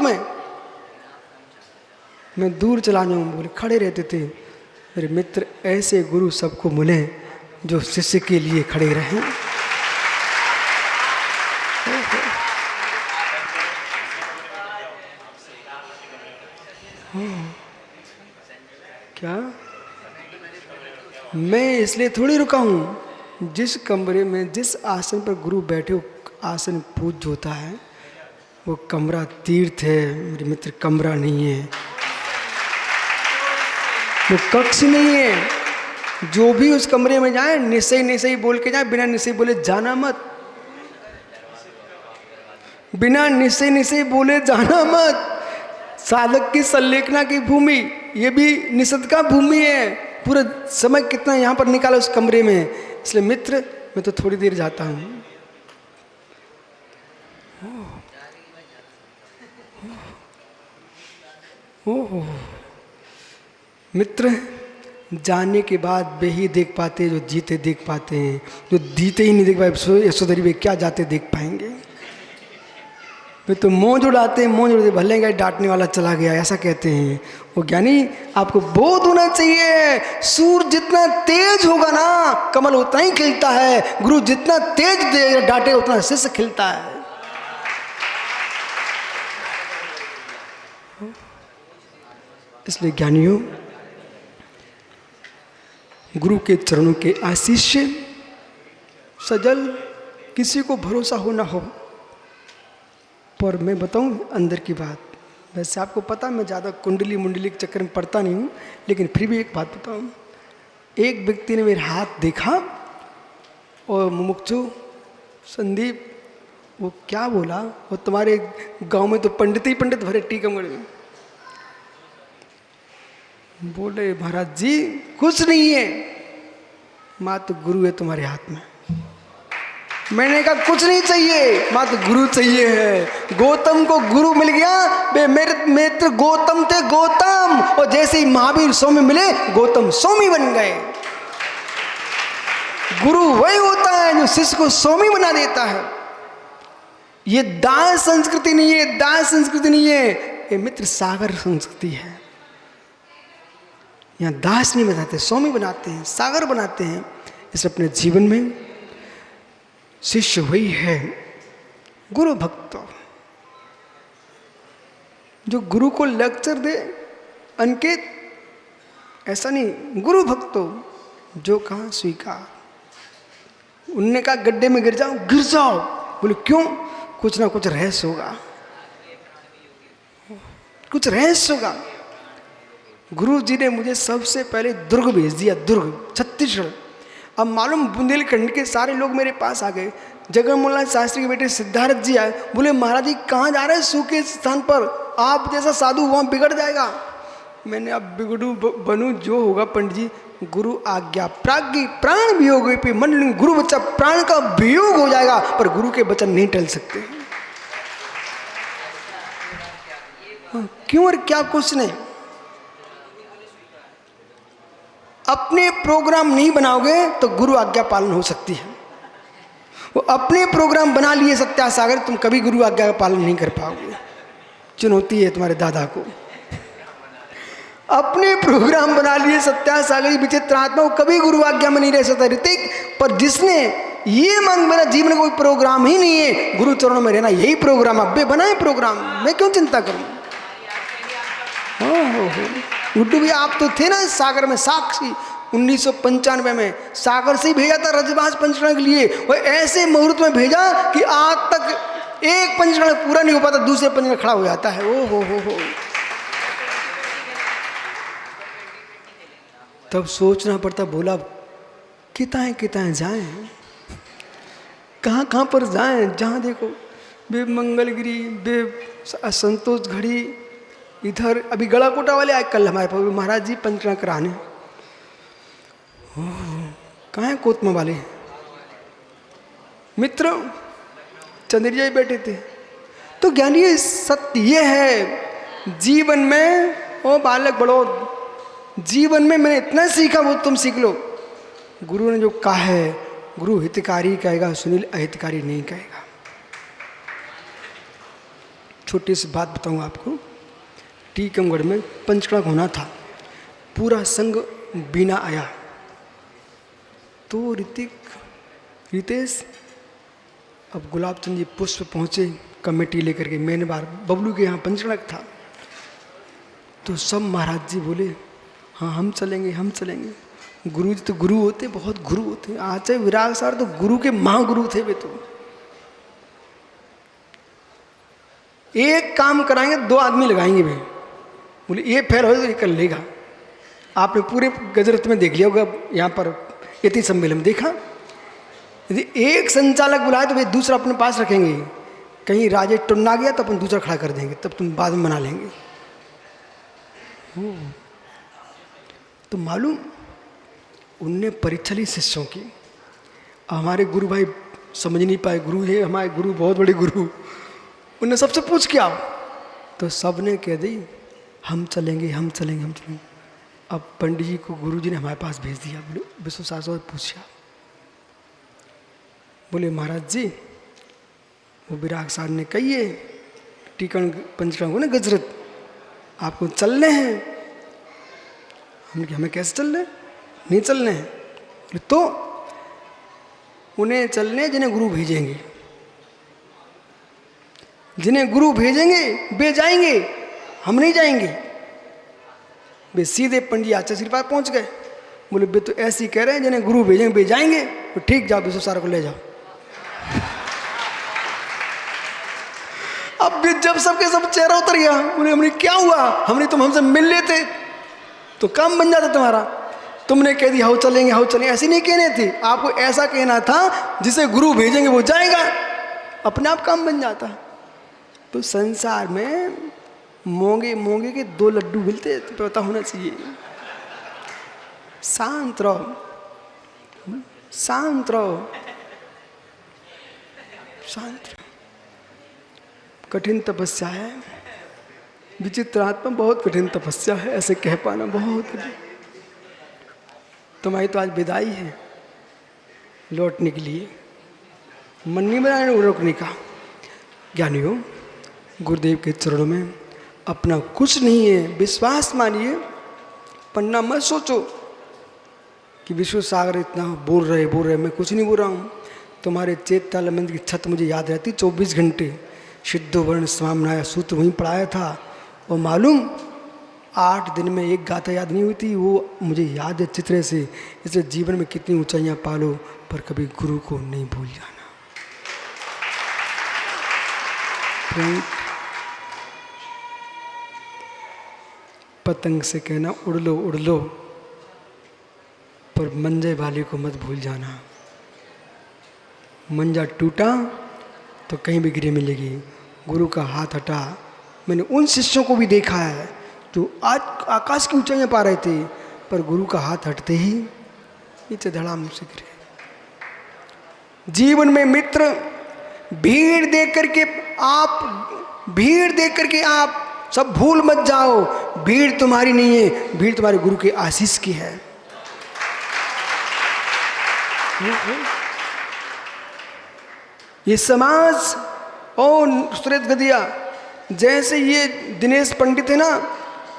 मैं दूर चला जाऊँ, बोले खड़े रहते थे। मेरे मित्र, ऐसे गुरु सबको मिले जो शिष्य के लिए खड़े रहें। क्या मैं इसलिए थोड़ी रुका हूँ, जिस कमरे में, जिस आसन पर गुरु बैठे, वो आसन पूज्य होता है, वो कमरा तीर्थ है। मेरे मित्र, कमरा नहीं है, वो कक्ष नहीं है। जो भी उस कमरे में जाए, निश्चय निश्चय बोल के जाए, बिना निश्चय बोले जाना मत, बिना निश्चय निश्चय बोले जाना मत। साधक की संलेखना की भूमि, ये भी निषद का भूमि है। पूरा समय कितना यहाँ पर निकाला उस कमरे में। इसलिए मित्र, मैं तो थोड़ी देर जाता हूँ। ओह मित्र, जाने के बाद वे ही देख पाते जो जीते देख पाते हैं, जो जीते ही नहीं देख पाए यशोधरी वे क्या जाते देख पाएंगे। वे तो मौज उड़ाते, मौज उड़ाते, भले गए डांटने वाला चला गया, ऐसा कहते हैं। वो ज्ञानी, आपको बोध होना चाहिए, सूर्य जितना तेज होगा ना, कमल उतना ही खिलता है। गुरु जितना तेज डांटे, उतना शिष्य खिलता है। इसलिए ज्ञानियों, गुरु के चरणों के आशीष से सजल, किसी को भरोसा हो ना हो, पर मैं बताऊं अंदर की बात। वैसे आपको पता, मैं ज़्यादा कुंडली मुंडली के चक्कर में पड़ता नहीं हूँ, लेकिन फिर भी एक बात बताऊं। एक व्यक्ति ने मेरा हाथ देखा और मुमुक्षु संदीप, वो क्या बोला, वो तुम्हारे गांव में तो पंडित ही पंडित भरे टीकमगढ़ में। बोले महाराज जी कुछ नहीं है, मात्र गुरु है तुम्हारे हाथ में। मैंने कहा कुछ नहीं चाहिए, मात्र गुरु चाहिए है। गौतम को गुरु मिल गया, वे मेरे मित्र गौतम थे, गौतम। और जैसे ही महावीर स्वामी मिले, गौतम स्वामी बन गए। गुरु वही होता है जो शिष्य को स्वामी बना देता है। ये दास संस्कृति नहीं है, दास संस्कृति नहीं है, ये मित्र सागर संस्कृति है। यहाँ दास नहीं बनाते, स्वामी बनाते हैं, सागर बनाते हैं। इस अपने जीवन में शिष्य वही है गुरु भक्त, जो गुरु को लेक्चर दे। अंकित ऐसा नहीं, गुरु भक्तो जो कहा स्वीकार। उनने कहा गड्ढे में गिर जाओ, गिर जाओ। बोले क्यों, कुछ ना कुछ रहस्य होगा। कुछ रहस्य होगा। गुरु जी ने मुझे सबसे पहले दुर्ग भेज दिया, दुर्ग छत्तीसगढ़। अब मालूम बुंदेलखंड के सारे लोग मेरे पास आ गए। जगन्मोहन शास्त्री के बेटे सिद्धार्थ जी आए, बोले महाराज जी कहाँ जा रहे हैं सूखे स्थान पर, आप जैसा साधु वहाँ बिगड़ जाएगा। मैंने अब बिगड़ू बनू जो होगा पंडित जी, गुरु आज्ञा प्राज्ञ प्राण वियोग पे मन, गुरु बच्चा प्राण का वियोग हो जाएगा पर गुरु के वचन नहीं टल सकते। क्यों और क्या क्वेश्चन है? अपने प्रोग्राम नहीं बनाओगे तो गुरु आज्ञा पालन हो सकती है। वो अपने प्रोग्राम बना लिए सत्यासागर, तुम कभी गुरु आज्ञा का पालन नहीं कर पाओगे। चुनौती है तुम्हारे दादा को। अपने प्रोग्राम बना लिए सत्यासागरी विचित्र आत्मा, वो कभी गुरु आज्ञा में नहीं रह सकता ऋतिक। पर जिसने ये मन मेरा जीवन का कोई प्रोग्राम ही नहीं है, गुरु चरणों में रहना यही प्रोग्राम, अब्बे बनाए प्रोग्राम, मैं क्यों चिंता करूं। गुड्डू भैया आप तो थे ना सागर में साक्षी, 1995 में सागर से ही भेजा था रजवास पंचकर्ण के लिए। वो ऐसे मुहूर्त में भेजा कि आज तक एक पंचकर्ण पूरा नहीं हो पाता, दूसरे पंचकर्ण खड़ा हो जाता है। ओ हो। तब सोचना पड़ता, बोला किताएं जाएं, कहाँ पर जाएं। जहाँ देखो बे मंगलगिरी, बे संतोष घड़ी, इधर अभी गड़ाकोटा वाले आए कल हमारे पास, महाराज जी पंचकर्ण कराने। कहाँ है कोतमा वाले मित्र, चंद्रिया ही बैठे थे। तो ज्ञानी सत्य ये है जीवन में, ओ बालक बड़ो, जीवन में मैंने इतना सीखा वो तुम सीख लो। गुरु ने जो कहा है, गुरु हितकारी कहेगा, सुनील अहितकारी नहीं कहेगा। छोटी सी बात बताऊंगा आपको। टीकमगढ़ में पंचकर्ण होना था, पूरा संघ बीना आया तो रितेश, अब गुलाब चंद जी पुष्प पहुँचे कमेटी लेकर के, मैंने बार बबलू के यहाँ पंचकर्ण था। तो सब महाराज जी बोले हाँ हम चलेंगे। गुरु जी तो गुरु होते, बहुत गुरु होते। आचार्य विराग सार तो गुरु के महागुरु थे वे। तो एक काम कराएंगे, 2 आदमी लगाएंगे वे, बोले ये फेल हो तो ये कर लेगा। आपने पूरे गजरत में देख लिया होगा, यहाँ पर यति सम्मेलन में देखा, यदि एक संचालक बुलाए तो वे दूसरा अपने पास रखेंगे। कहीं राजेश टुन्ना गया तो अपन दूसरा खड़ा कर देंगे, तब तुम बाद में मना लेंगे। तो मालूम उनने परीक्षा ली शिष्यों की। हमारे गुरु भाई समझ नहीं पाए, गुरु है हमारे गुरु, बहुत बड़े गुरु। उनने सबसे पूछ के आओ, तो सब ने कह दी हम चलेंगे। अब पंडित जी को गुरु जी ने हमारे पास भेज दिया। बोले विश्व शास्त्र पूछा, बोले महाराज जी वो विराग सार ने कहिए टीकण पंचकर्ण को ना गजरत आपको चलने हैं। हमने कहा हमें कैसे चलने, नहीं चलने हैं। तो उन्हें चलने जिन्हें गुरु भेजेंगे, जिन्हें गुरु भेजेंगे वे जाएंगे, हम नहीं जाएंगे। वे सीधे पंडित आचार्य श्री पास पहुंच गए। बोले वे तो ऐसे ही कह रहे हैं जिन्हें गुरु भेजेंगे वे जाएंगे। तो ठीक, जाओ विश्व सार को ले जाओ। अब जब सबके सब चेहरा उतर गया, बोले हमने क्या हुआ, हमसे मिल लेते तो काम बन जाता तुम्हारा। तुमने कह दिया हाउ चलेंगे, ऐसे नहीं कहने थे आपको, ऐसा कहना था जिसे गुरु भेजेंगे वो जाएगा, अपने आप काम बन जाता। तो संसार में मोंगे के 2 लड्डू मिलते तो पता होना चाहिए। शांत रहो। कठिन तपस्या है, विचित्र आत्मा बहुत कठिन तपस्या है, ऐसे कह पाना बहुत कठिन। तुम्हारी तो आज विदाई है लौटने के लिए, मन नहीं बनाने रोकने का। ज्ञानियों, गुरुदेव के चरणों में अपना कुछ नहीं है, विश्वास मानिए। पन्ना मत सोचो कि विश्व सागर इतना बोल रहे, मैं कुछ नहीं बोल रहा हूँ। तुम्हारे चेतताल मंदिर की छत मुझे याद रहती 24 घंटे। सिद्धो वर्ण स्वामनाया सूत्र वहीं पढ़ाया था, और मालूम 8 दिन में एक गाथा याद नहीं हुई थी, वो मुझे याद है चित्रे से। इसलिए जीवन में कितनी ऊंचाइयाँ पालो पर कभी गुरु को नहीं भूल जाना। पतंग से कहना उड़ लो, पर मंजे वाले को मत भूल जाना। मंजा टूटा तो कहीं भी गिरे मिलेगी। गुरु का हाथ हटा। मैंने उन शिष्यों को भी देखा है जो आज आकाश की ऊंचाइयां पा रहे थे, पर गुरु का हाथ हटते ही नीचे धड़ाम से गिर गए। जीवन में मित्र, भीड़ देख करके आप सब भूल मत जाओ। भीड़ तुम्हारी नहीं है, भीड़ तुम्हारे गुरु के आशीष की है। ये समाज और सुरेश गदिया जैसे ये दिनेश पंडित है ना,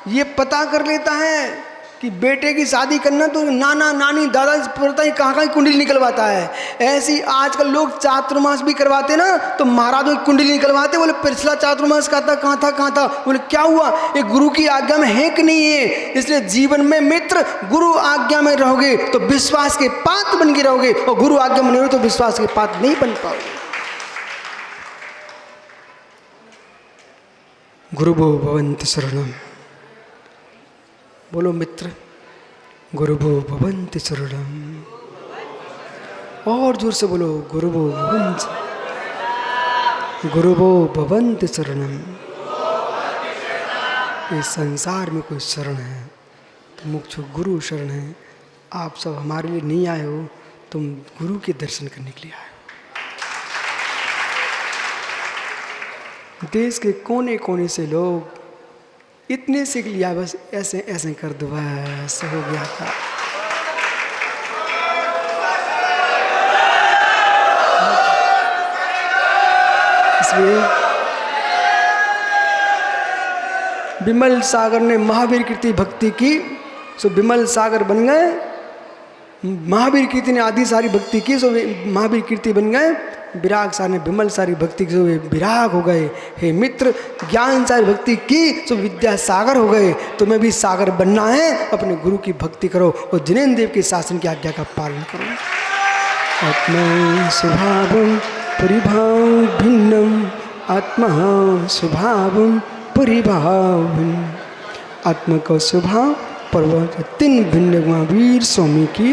ये पता कर लेता है कि बेटे की शादी करना तो नाना नानी दादा पता ही कहाँ कुंडली निकलवाता है। ऐसी आजकल लोग चातुर्मास भी करवाते ना, तो महाराजों की कुंडली निकलवाते। बोले पिछला चातुर्मास कहाँ था। बोले क्या हुआ, ये गुरु की आज्ञा में है कि नहीं है। इसलिए जीवन में मित्र गुरु आज्ञा में रहोगे तो विश्वास के पात्र बन के रहोगे, और गुरु आज्ञा में नहीं रहोगे तो विश्वास के पात्र नहीं बन पाओगे। गुरुभो भवन्तु शरणम। बोलो मित्र, गुरुभो भवन्तु शरणम। और जोर से बोलो, गुरुभो भवन्तु शरणम। इस संसार में कोई शरण है तो मुख्य गुरु शरण है। आप सब हमारे लिए नहीं आए हो, तुम गुरु के दर्शन करने के लिए आए हो। देश के कोने कोने से लोग इतने सीख लिया, बस ऐसे ऐसे कर दो, बस हो गया था। इसलिए विमल सागर ने महावीर कीर्ति भक्ति की, सो विमल सागर बन गए। महावीर कीर्ति ने आदि सारी भक्ति की, सो महावीर कीर्ति बन गए। विराग सार ने विमल सारी भक्ति की, सो वे विराग हो गए। हे मित्र, ज्ञान सारी भक्ति की, सो विद्या सागर हो गए। तुम्हें भी सागर बनना है, अपने गुरु की भक्ति करो और जिनेन्द्र देव के शासन की आज्ञा का पालन करो। आत्मा स्वभावं परिभाव भिन्नम, आत्मा स्वभावं परिभाव भिन्न। आत्मा का स्वभाव पर्वत तीन भिन्न। महावीर स्वामी की